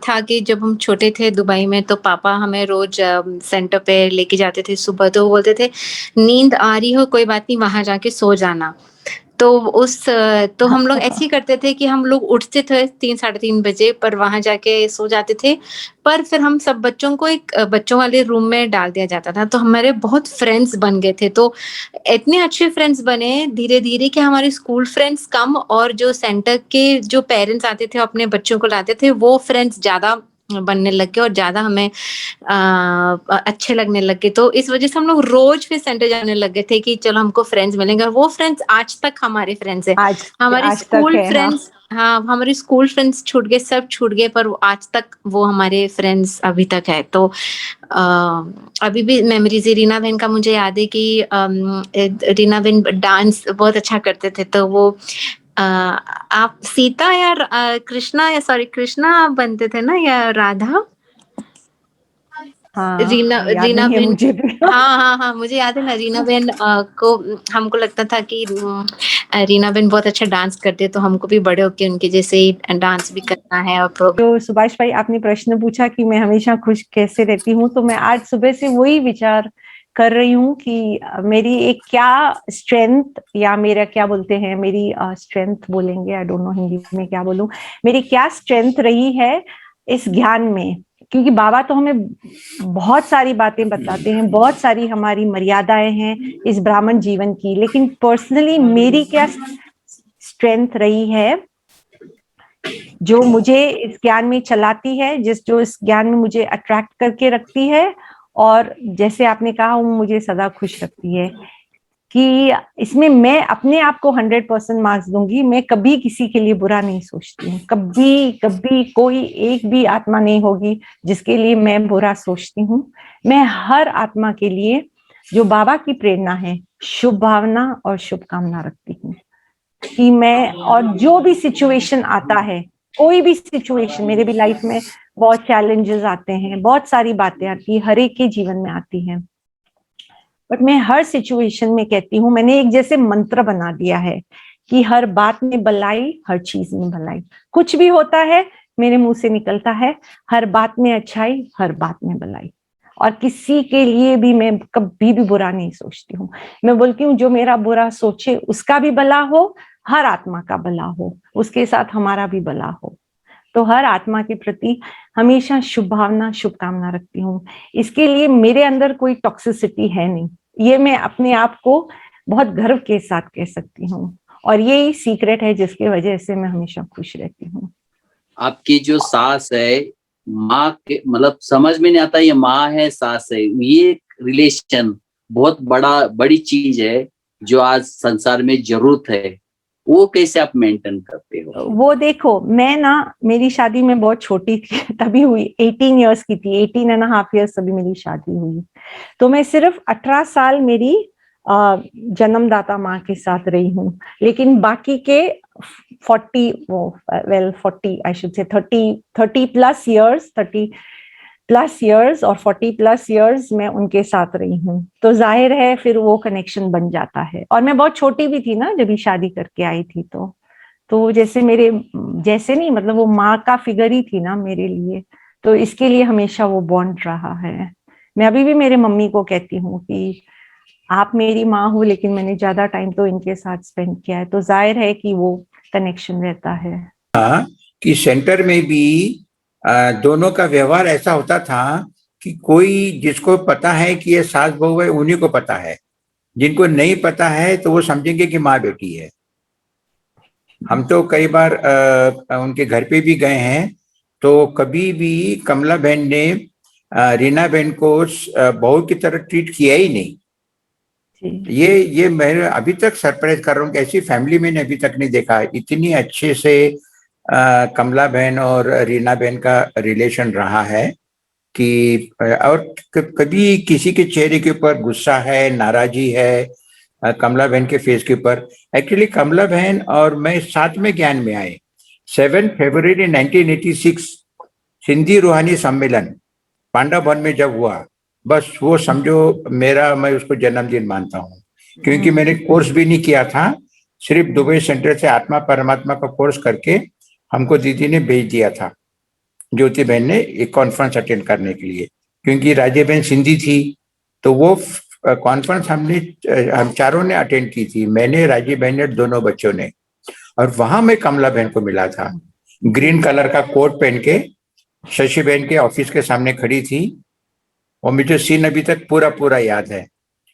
[SPEAKER 9] था कि जब हम छोटे थे दुबई में, तो पापा हमें रोज सेंटर पे लेके जाते थे सुबह। तो वो बोलते थे नींद आ रही हो कोई बात नहीं, वहां जाके सो जाना। तो हम लोग ऐसे ही करते थे कि हम लोग उठते थे 3 साढ़े 3 बजे, पर वहां जाके सो जाते थे। पर फिर हम सब बच्चों को एक बच्चों वाले रूम में डाल दिया जाता था, तो हमारे बहुत फ्रेंड्स बन गए थे। तो इतने अच्छे फ्रेंड्स बने धीरे धीरे कि हमारे स्कूल फ्रेंड्स कम, और जो सेंटर के जो पेरेंट्स आते थे अपने बच्चों को लाते थे, वो फ्रेंड्स ज्यादा बनने लग गए और ज्यादा हमें अच्छे लगने लग गए। तो इस वजह से हम लोग रोज फिर सेंटर जाने लग गए थे कि चलो हमको फ्रेंड्स मिलेंगे, और वो फ्रेंड्स आज तक हमारे फ्रेंड्स है। हमारे
[SPEAKER 4] आज तक
[SPEAKER 9] स्कूल
[SPEAKER 4] है, हाँ।
[SPEAKER 9] फ्रेंड्स, हाँ हमारे स्कूल फ्रेंड्स छूट गए, सब छूट गए, पर आज तक वो हमारे फ्रेंड्स अभी तक है। तो अभी भी मेमोरीज है। रीना बहन का मुझे याद है कि रीना बहन डांस बहुत अच्छा करते थे। तो वो आप सीता या कृष्णा, या सॉरी कृष्णा बनते थे ना, या राधा?
[SPEAKER 4] हाँ,
[SPEAKER 9] रीना
[SPEAKER 4] याद
[SPEAKER 9] रीना
[SPEAKER 4] नहीं है
[SPEAKER 9] बहन,
[SPEAKER 4] मुझे भी।
[SPEAKER 9] हाँ मुझे याद है ना, रीना बहन को हमको लगता था कि रीना बहन बहुत अच्छा डांस करते, तो हमको भी बड़े होके उनके जैसे ही डांस भी करना है। और
[SPEAKER 4] तो सुभाष भाई, आपने प्रश्न पूछा कि मैं हमेशा खुश कैसे रहती हूँ, तो मैं आज सुबह से वही विचार कर रही हूँ कि मेरी एक क्या स्ट्रेंथ, या मेरा क्या बोलते हैं, मेरी स्ट्रेंथ बोलेंगे, आई डोंट नो हिंदी में क्या बोलूं, मेरी क्या स्ट्रेंथ रही है इस ज्ञान में। क्योंकि बाबा तो हमें बहुत सारी बातें बताते हैं, बहुत सारी हमारी मर्यादाएं हैं इस ब्राह्मण जीवन की, लेकिन पर्सनली मेरी क्या स्ट्रेंथ रही है जो मुझे इस ज्ञान में चलाती है, जो इस ज्ञान में मुझे अट्रैक्ट करके रखती है, और जैसे आपने कहा वो मुझे सदा खुश रखती है। कि इसमें मैं अपने आप को 100% मार्क्स दूंगी। मैं कभी किसी के लिए बुरा नहीं सोचती हूँ, कभी कभी कोई एक भी आत्मा नहीं होगी जिसके लिए मैं बुरा सोचती हूँ। मैं हर आत्मा के लिए, जो बाबा की प्रेरणा है, शुभ भावना और शुभकामना रखती हूँ। कि मैं, और जो भी सिचुएशन आता है, कोई भी सिचुएशन, मेरे भी लाइफ में बहुत चैलेंजेस आते हैं, बहुत सारी बातें आती है, हर एक के जीवन में आती हैं, बट मैं हर सिचुएशन में कहती हूँ, मैंने एक जैसे मंत्र बना दिया है कि हर बात में भलाई, हर चीज में भलाई। कुछ भी होता है मेरे मुंह से निकलता है, हर बात में अच्छाई, हर बात में भलाई। और किसी के लिए भी मैं कभी भी बुरा नहीं सोचती हूँ। मैं बोलती हूँ जो मेरा बुरा सोचे उसका भी भला हो, हर आत्मा का भला हो, उसके साथ हमारा भी भला हो। तो हर आत्मा के प्रति हमेशा शुभ भावना, शुभकामना रखती हूँ। इसके लिए मेरे अंदर कोई टॉक्सिसिटी है नहीं, ये मैं अपने आप को बहुत गर्व के साथ कह सकती हूँ, और यही सीक्रेट है जिसकी वजह से मैं हमेशा खुश रहती हूँ।
[SPEAKER 6] आपकी जो सास है, माँ के मतलब समझ में नहीं आता ये माँ है सास है, ये रिलेशन बहुत बड़ी चीज है जो आज संसार में जरूरत है। वो कैसे आप मेंटेन करते हो?
[SPEAKER 4] वो देखो, मैं ना, मेरी शादी में बहुत छोटी थी तभी हुई, 18 इयर्स की थी, 18.5 इयर्स तभी मेरी शादी हुई। तो मैं सिर्फ 18 साल मेरी जन्मदाता माँ के साथ रही हूँ, लेकिन बाकी के 40 I should say 30 plus years और 40 प्लस इयर्स मैं उनके साथ रही हूँ। तो जाहिर है फिर वो कनेक्शन बन जाता है। और मैं बहुत छोटी भी थी ना जब ये शादी करके आई थी, तो जैसे जैसे नहीं, मतलब वो माँ का फिगर ही थी ना मेरे लिए। तो इसके लिए हमेशा वो बॉन्ड रहा है। मैं अभी भी मेरे मम्मी को कहती हूँ कि आप मेरी माँ हो, लेकिन मैंने ज्यादा टाइम तो इनके साथ स्पेंड किया है। तो जाहिर है कि वो कनेक्शन रहता है।
[SPEAKER 8] कि सेंटर में भी दोनों का व्यवहार ऐसा होता था कि कोई जिसको पता है कि ये सास बहू है उन्हीं को पता है, जिनको नहीं पता है तो वो समझेंगे कि माँ बेटी है। हम तो कई बार उनके घर पे भी गए हैं, तो कभी भी कमला बहन ने रीना बहन को बहू की तरह ट्रीट किया ही नहीं। ये मैं अभी तक सरप्राइज कर रहा हूँ कि ऐसी फैमिली मैंने अभी तक नहीं देखा। इतनी अच्छे से कमला बहन और रीना बहन का रिलेशन रहा है कि और कभी किसी के चेहरे के ऊपर गुस्सा है, नाराजी है कमला बहन के फेस के ऊपर। एक्चुअली कमला बहन और मैं साथ में ज्ञान में आए 7 फरवरी 1986 सिंधी रूहानी सम्मेलन पांडा भवन में जब हुआ, बस वो समझो मेरा, मैं उसको जन्मदिन मानता हूँ। क्योंकि मैंने कोर्स भी नहीं किया था, सिर्फ दुबई सेंटर से आत्मा परमात्मा का कोर्स करके हमको दीदी ने भेज दिया था, ज्योति बहन ने, एक कॉन्फ्रेंस अटेंड करने के लिए। क्योंकि राजे बहन सिंधी थी तो वो कॉन्फ्रेंस हम चारों ने अटेंड की थी, मैंने, राजीव बहन ने, दोनों बच्चों ने। और वहां मैं कमला बहन को मिला था, ग्रीन कलर का कोट पहन के शशि बहन के ऑफिस के सामने खड़ी थी, और मुझे सीन अभी तक पूरा पूरा याद है।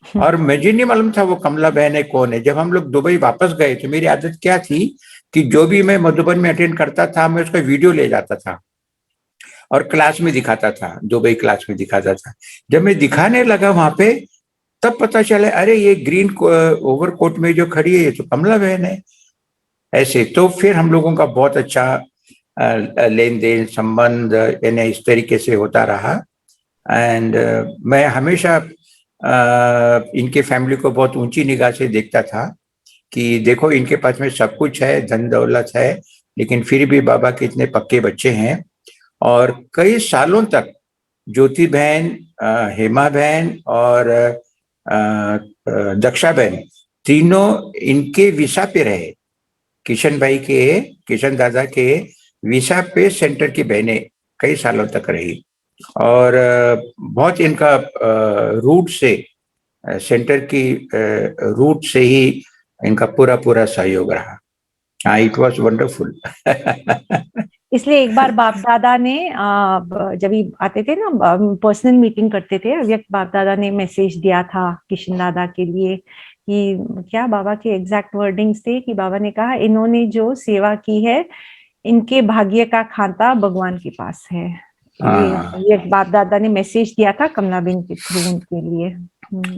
[SPEAKER 8] और मुझे नहीं मालूम था वो कमला बहन है कौन है। जब हम लोग दुबई वापस गए तो मेरी आदत क्या थी कि जो भी मैं मधुबन में अटेंड करता था मैं उसका वीडियो ले जाता था और क्लास में दिखाता था, दुबई क्लास में दिखाता था। जब मैं दिखाने लगा वहां पे, तब पता चला अरे ये ग्रीन ओवरकोट में जो खड़ी है ये तो कमला बहन है। ऐसे तो फिर हम लोगों का बहुत अच्छा लेन देन संबंध यानी इस तरीके से होता रहा। एंड मैं हमेशा इनके फैमिली को बहुत ऊंची निगाह से देखता था कि देखो इनके पास में सब कुछ है, धन दौलत है, लेकिन फिर भी बाबा के इतने पक्के बच्चे हैं। और कई सालों तक ज्योति बहन, हेमा बहन और दक्षा बहन तीनों इनके वीसा पे रहे। किशन भाई के, किशन दादा के वीसा पे सेंटर की बहनें कई सालों तक रही। और बहुत इनका रूट से, सेंटर की रूट से ही इनका पूरा पूरा सहयोग रहा। हाँ, इट वॉज वंडरफुल।
[SPEAKER 4] इसलिए एक बार बाप दादा ने जब भी आते थे ना, पर्सनल मीटिंग करते थे, अव्यक्त बाप दादा ने मैसेज दिया था किशन दादा के लिए कि क्या बाबा के एग्जैक्ट वर्डिंग्स थे कि बाबा ने कहा इन्होंने जो सेवा की है इनके भाग्य का खाता भगवान के पास है। ये बाप दादा ने मैसेज दिया था कमला बहन के थ्रू उनके लिए।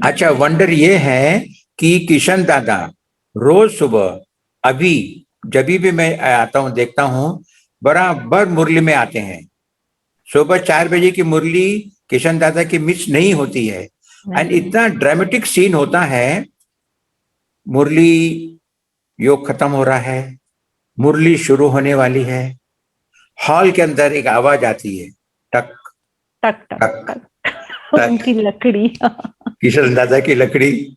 [SPEAKER 8] अच्छा, वंडर ये है कि किशन दादा रोज सुबह, अभी जब भी मैं आता हूँ देखता हूँ, बराबर मुरली में आते हैं। सुबह 4 बजे की मुरली किशन दादा की मिस नहीं होती है। एंड इतना ड्रामेटिक सीन होता है, मुरली योग खत्म हो रहा है, मुरली शुरू होने वाली है, हॉल के अंदर एक आवाज आती है, टक
[SPEAKER 4] टक टक टक, उनकी लकड़ी,
[SPEAKER 8] किशन दादा की लकड़ी,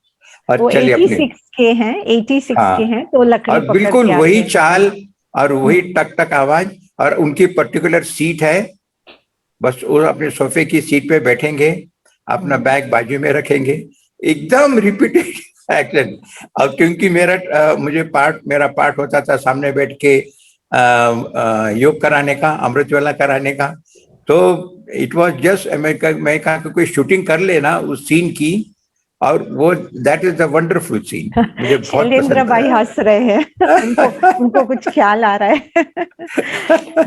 [SPEAKER 8] और चलिए अपने
[SPEAKER 4] 86 के हैं, 86 के हैं, तो लकड़ी
[SPEAKER 8] और बिल्कुल वही चाल और वही टक टक आवाज, और उनकी पर्टिकुलर सीट है। बस वो अपने सोफे की सीट पे बैठेंगे, अपना बैग बाजू में रखेंगे, एकदम रिपीटेड एक्शन। और क्योंकि मेरा पार्ट होता था सामने बैठ के योग कराने का, अमृत वेला कराने का, तो इट वाज जस्ट मैं कहा कि कोई शूटिंग कर लेना उस सीन की, और वो that is the wonderful scene. मुझे बहुत
[SPEAKER 4] शैलेंद्र भाई हंस रहे हैं, उनको कुछ ख्याल आ रहा है।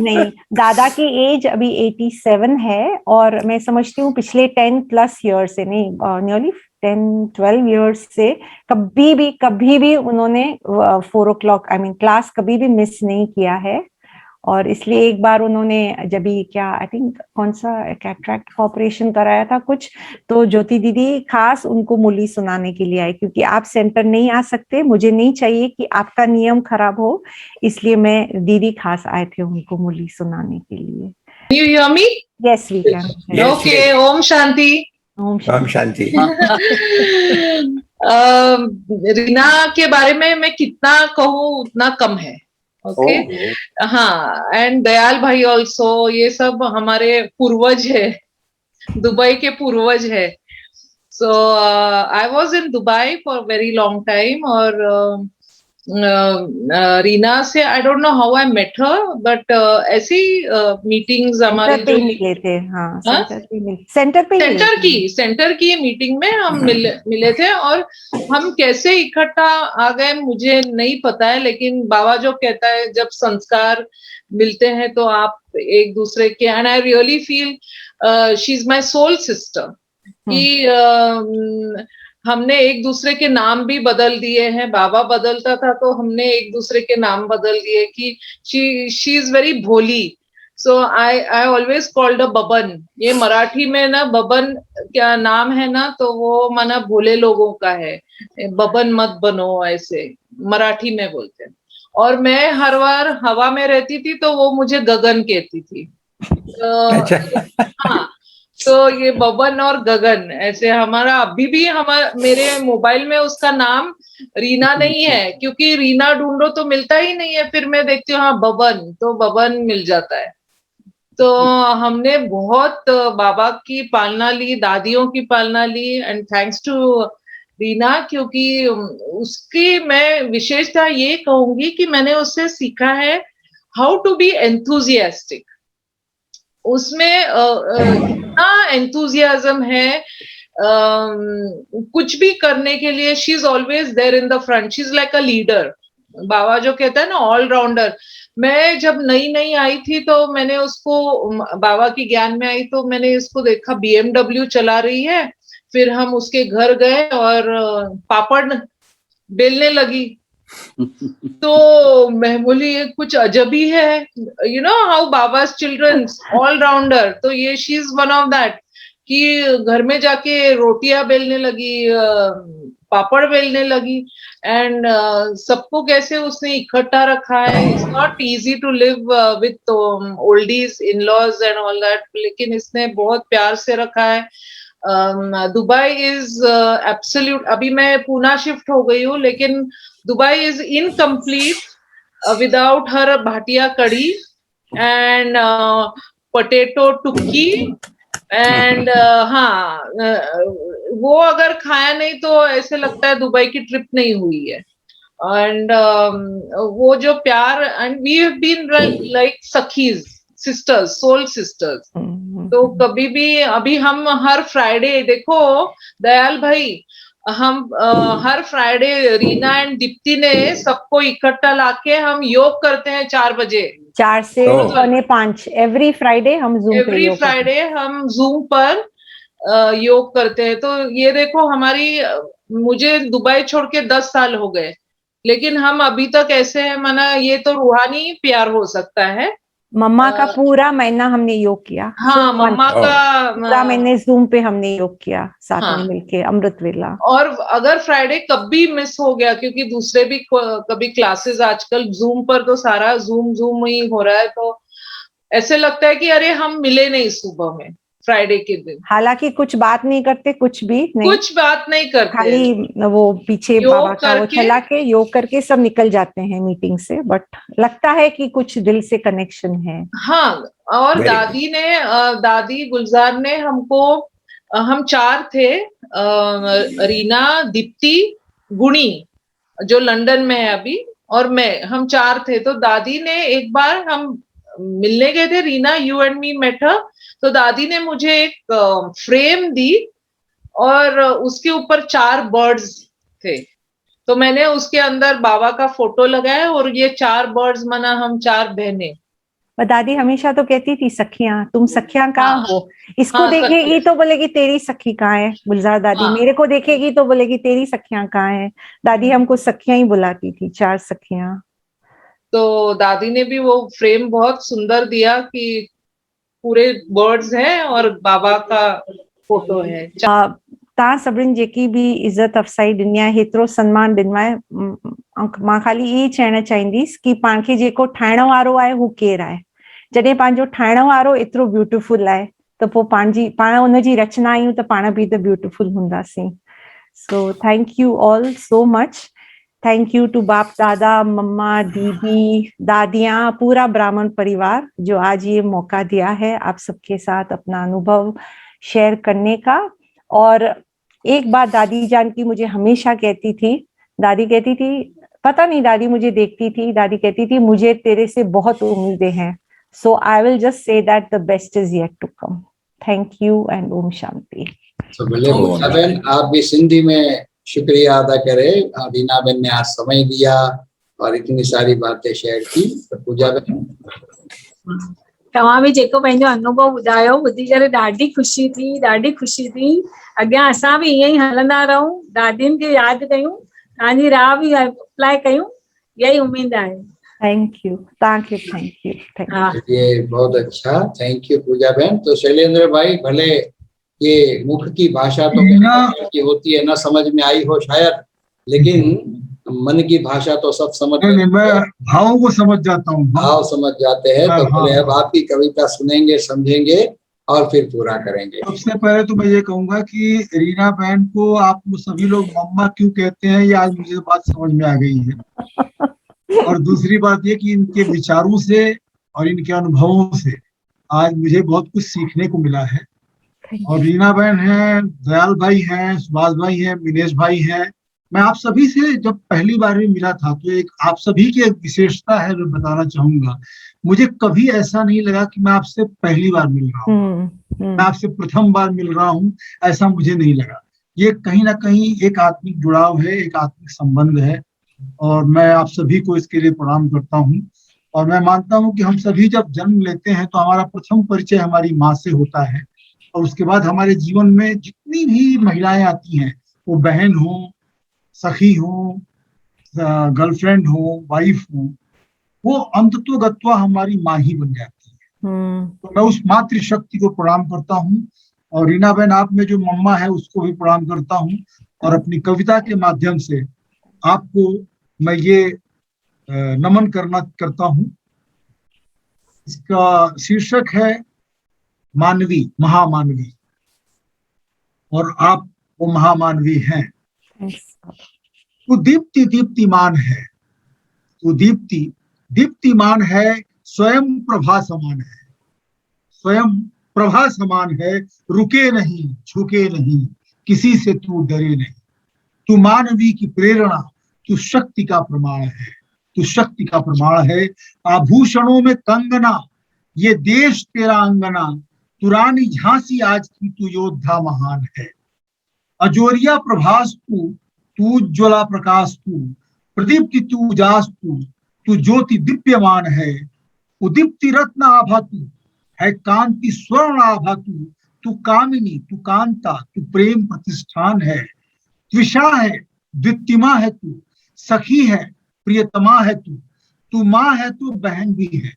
[SPEAKER 4] नहीं, दादा की एज अभी 87 है, और मैं समझती हूँ पिछले 10+ ईयर से, नहीं नियरली 10-12 ईयर्स से कभी भी उन्होंने 4 o'clock क्लास कभी भी मिस नहीं किया है। और इसलिए एक बार उन्होंने जब भी आई थिंक कौन सा कैटरैक्ट ऑपरेशन कराया था कुछ, तो ज्योति दीदी खास उनको मुरली सुनाने के लिए आई, क्योंकि आप सेंटर नहीं आ सकते, मुझे नहीं चाहिए कि आपका नियम खराब हो, इसलिए मैं दीदी खास आए थे उनको मुरली सुनाने के लिए।
[SPEAKER 10] You hear me?
[SPEAKER 4] Yes, we can.
[SPEAKER 10] Okay, Om Shanti.
[SPEAKER 8] Om Shanti.
[SPEAKER 10] Reena के बारे में मैं कितना कहूँ उतना कम है। ओके, हाँ, एंड दयाल भाई ऑल्सो, ये सब हमारे पूर्वज है, दुबई के पूर्वज है। So I was in Dubai for very long time, और रीना से I don't know how I met her, but ऐसी मीटिंग्स हमारी जो
[SPEAKER 4] मिले थे,
[SPEAKER 10] सेंटर की मीटिंग में हम मिले थे, और हम कैसे इकट्ठा आ गए मुझे नहीं पता है, लेकिन बाबा जो कहता है जब संस्कार मिलते हैं तो आप एक दूसरे के, and I really feel she is my soul sister, कि हमने एक दूसरे के नाम भी बदल दिए हैं। बाबा बदलता था तो हमने एक दूसरे के नाम बदल दिए, कि शी इज वेरी भोली। So I always called a Baban. ये मराठी में ना बबन क्या नाम है ना, तो वो माना भोले लोगों का है, बबन मत बनो, ऐसे मराठी में बोलते हैं। और मैं हर बार हवा में रहती थी तो वो मुझे गगन कहती थी। हाँ, तो ये बबन और गगन ऐसे हमारा अभी भी मेरे मोबाइल में उसका नाम रीना नहीं है, क्योंकि रीना ढूंढो तो मिलता ही नहीं है, फिर मैं देखती हूँ हाँ बबन, तो बबन मिल जाता है। तो हमने बहुत बाबा की पालना ली, दादियों की पालना ली, एंड थैंक्स टू रीना, क्योंकि उसकी मैं विशेषता ये कहूंगी कि मैंने उससे सीखा है हाउ टू बी एंथुजियास्टिक। उसमें इतना एंथुजियाज्म है, कुछ भी करने के लिए she is always there in the front, she is like a leader. Baba जो कहते हैं ना ऑलराउंडर। मैं जब नई नई आई थी तो मैंने उसको, बाबा की ज्ञान में आई तो मैंने इसको देखा BMW चला रही है, फिर हम उसके घर गए और पापड़ बेलने लगी। तो मैं बोली ये कुछ अजब ही है, you know how Baba's children allrounder. तो ये she is one of that, कि घर में जाके रोटियां बेलने लगी, पापड़ बेलने लगी, एंड सबको कैसे उसने इकट्ठा रखा है। It's not easy to live with oldies, in laws and all that, लेकिन इसने बहुत प्यार से रखा है। दुबई इज एब्सोल्यूट, अभी मैं पूना शिफ्ट हो गई हूँ, लेकिन Dubai is incomplete without her Bhatia कड़ी एंड पोटैटो टुक्की एंड हाँ, वो अगर खाया नहीं तो ऐसे लगता है दुबई की ट्रिप नहीं हुई है। एंड वो जो प्यार, and we have been like सखीज, सिस्टर्स, सोल सिस्टर्स। तो कभी भी, अभी हम हर फ्राइडे, देखो दयाल भाई, हम हर फ्राइडे रीना एंड दीप्ति ने सबको इकट्ठा लाके हम योग करते हैं 4 बजे,
[SPEAKER 4] 4 से 5 एवरी फ्राइडे हम जूम पर योग करते हैं। तो ये देखो हमारी, मुझे दुबई छोड़ के 10 साल हो गए, लेकिन हम अभी तक ऐसे हैं, माना ये तो रूहानी प्यार हो सकता है। मम्मा का पूरा महीना हमने योग किया।
[SPEAKER 10] हाँ, मम्मा का
[SPEAKER 4] पूरा महीने जूम पे हमने योग किया साथ में मिलके, अमृत वेला। और
[SPEAKER 10] अगर फ्राइडे कभी मिस हो गया, क्योंकि दूसरे भी कभी क्लासेस आजकल जूम पर, तो सारा जूम ही हो रहा है, तो ऐसे लगता है कि अरे हम मिले नहीं सुबह में फ्राइडे के दिन।
[SPEAKER 4] हालांकि कुछ बात नहीं करते, कुछ बात नहीं करते, खाली वो पीछे बाबा का वो चला के योग करके सब निकल जाते हैं मीटिंग से, बट लगता है कि कुछ दिल से कनेक्शन है।
[SPEAKER 10] हाँ, और दादी गुलजार ने हमको, हम 4 थे, रीना, दीप्ति, गुणी जो लंदन में है अभी, और मैं, हम 4 थे। तो दादी ने एक बार, हम मिलने गए थे, Reena, you and me met her, तो दादी ने मुझे एक फ्रेम दी और उसके ऊपर 4 बर्ड्स थे। तो मैंने उसके अंदर बाबा का फोटो लगाया, और ये 4 बर्ड्स माना हम 4 बहनें।
[SPEAKER 4] दादी हमेशा तो कहती थी सखियां, तुम सखियां कहाँ हो? इसको देखेगी तो बोलेगी तेरी सखी कहाँ है गुलजार दादी, मेरे को देखेगी तो बोलेगी तेरी सखियां कहाँ है। दादी हमको सखियां ही बुलाती थी, 4 सखियां।
[SPEAKER 10] तो दादी ने भी वो फ्रेम बहुत सुंदर दिया कि पूरे बर्ड्स हैं और बाबा का फोटो है।
[SPEAKER 4] तव्हां सभिनीनि जेकी बि इज़त अफ़साई ॾिनी आहे, हेतिरो सन्मान ॾिनो आहे, मां ख़ाली इहे चवणु चाहींदसि कि पाण खे जेको ठाहिण वारो आहे हू केरु आहे। जॾहिं पंहिंजो ठाहिण वारो एतिरो ब्यूटीफुल आहे त पोइ पाण उनजी रचना आहियूं त पाण बि त ब्यूटीफुल हूंदासीं। So thank you all so much. Thank you to Bap Dada, मम्मा, दीदी, दादियाँ, पूरा ब्राह्मण परिवार जो आज ये मौका दिया है आप सबके साथ अपना अनुभव शेयर करने का। और एक बात दादी जान की मुझे हमेशा कहती थी, दादी कहती थी, पता नहीं दादी मुझे देखती थी, दादी कहती थी मुझे तेरे से बहुत उम्मीदें हैं। So I will just say that the best is yet to come. Thank you and Om Shanti.
[SPEAKER 3] तो भले बहन आप भी सिंधी में शुक्रिया अदा करें, रीना बहन ने आज समय दिया और इतनी सारी बातें शेयर की। तो पूजा बहन
[SPEAKER 11] तव्हां बि जेको पंहिंजो अनुभव ॿुधायो ॿुधी करे ॾाढी ख़ुशी थी। अॻियां असां बि ईअं ई हलंदा रहूं, दादियुनि खे यादि कयूं, तव्हांजी राह बि अप्लाई कयूं, यही उम्मीद आहे।
[SPEAKER 4] थैंक यू, तव्हांखे थैंक यू।
[SPEAKER 3] ये बहुत अच्छा, थैंक यू पूजा बहन। तो शैलेंद्र भाई, भले ये मुख की भाषा तो की होती है, ना समझ में आई हो शायद, लेकिन मन की भाषा तो सब समझ,
[SPEAKER 7] मैं भावों को समझ जाता हूँ,
[SPEAKER 3] भाव समझ जाते हैं। तो भले अब आपकी कविता सुनेंगे, समझेंगे और फिर पूरा करेंगे।
[SPEAKER 7] सबसे पहले तो मैं ये कहूंगा कि रीना बहन को आप सभी लोग मम्मा क्यों कहते हैं, ये आज मुझे बात समझ में आ गई है। और दूसरी बात ये कि इनके विचारों से और इनके अनुभवों से
[SPEAKER 12] आज मुझे बहुत कुछ सीखने को मिला है। और रीना बहन है, दयाल भाई हैं, सुभाष भाई हैं, मिनेश भाई हैं। मैं आप सभी से जब पहली बार भी मिला था तो एक आप सभी की एक विशेषता है जो बताना चाहूंगा। मुझे कभी ऐसा नहीं लगा कि मैं आपसे पहली बार मिल रहा हूँ, मैं आपसे प्रथम बार मिल रहा हूँ, ऐसा मुझे नहीं लगा। ये कहीं ना कहीं एक आत्मिक जुड़ाव है, एक आत्मिक संबंध है, और मैं आप सभी को इसके लिए प्रणाम करता हूँ। और मैं मानता हूँ कि हम सभी जब जन्म लेते हैं तो हमारा प्रथम परिचय हमारी माँ से होता है, और उसके बाद हमारे जीवन में जितनी भी महिलाएं आती हैं, वो बहन हो, सखी हो, गर्लफ्रेंड हो, वाइफ हो, वो अंततोगत्वा हमारी माँ ही बन जाती है। तो मैं उस मातृशक्ति को प्रणाम करता हूँ, और रीना बहन आप में जो मम्मा है उसको भी प्रणाम करता हूँ। और अपनी कविता के माध्यम से आपको मैं ये नमन करता हूँ। इसका शीर्षक है मानवी, महामानवी, और आप वो महामानवी हैं। तू दीप्ति दीप्तिमान है, तू दीप्ति दीप्तिमान है, स्वयं प्रभा समान है, स्वयं प्रभा समान है, रुके नहीं झुके नहीं, किसी से तू डरे नहीं। तू मानवी की प्रेरणा, तू शक्ति का प्रमाण है, तू शक्ति का प्रमाण है। आभूषणों में कंगना, ये देश तेरा अंगना, तू रानी झांसी आज की, तू योद्धा महान है। अजोरिया प्रभास तू, तू ज्वला प्रकाश तू, प्रदीप्ति तू उजास तू, तू ज्योति दिव्यमान है। उदीप्ति रत्न आभा तू है, कांति स्वर्ण आभा तू, तू कामिनी, तू कांता, तू प्रेम प्रतिष्ठान है। त्विषा है, द्वितीमा है तू, सखी है, प्रियतमा है तू, तू माँ है तो बहन भी है,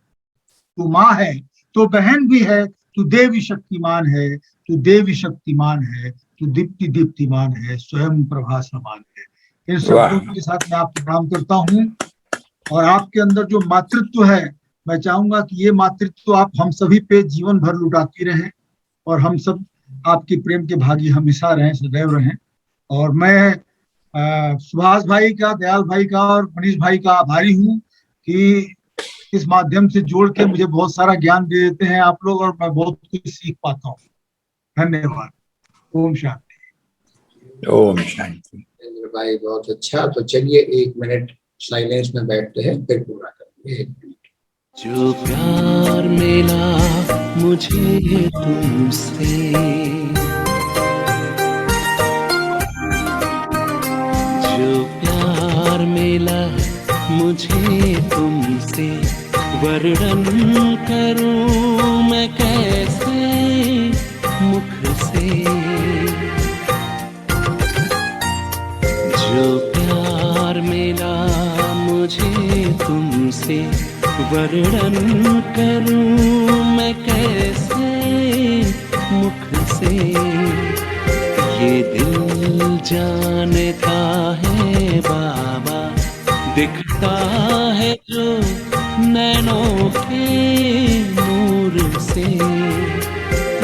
[SPEAKER 12] तू माँ है तो बहन भी है, तू देवी शक्तिमान है, तू देवी शक्तिमान है, तू दीप्ति दीप्तिमान है, स्वयं प्रभा समान है। इन शब्दों के साथ मैं आपको प्रणाम करता हूँ। और आपके अंदर जो मातृत्व है, मैं चाहूंगा कि ये मातृत्व आप हम सभी पे जीवन भर लुटाती रहें, और हम सब आपके प्रेम के भागी हमेशा रहें, सदैव रहें। और मैं सुभाष भाई का, दयाल भाई का और मनीष भाई का आभारी हूँ कि इस माध्यम से जोड़ के मुझे बहुत सारा ज्ञान दे देते हैं आप लोग, और मैं बहुत कुछ सीख पाता हूँ। धन्यवाद। ओम शांति।
[SPEAKER 8] ओम शांति।
[SPEAKER 3] भाई बहुत अच्छा। तो चलिए 1 मिनट साइलेंस में बैठते हैं, फिर पूरा करेंगे। 1 मिनट।
[SPEAKER 1] जो प्यार मिला मुझे तुमसे, जो प्यार मिला मुझे तुमसे, वर्णन करूं मैं कैसे मुख से। जो प्यार मिला मुझे तुमसे, वर्णन करूं मैं कैसे मुख से। ये दिल जानता है बाबा, दिखता है जो नैनों के नूर से।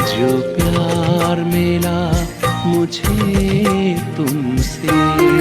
[SPEAKER 1] जो प्यार मिला मुझे तुमसे।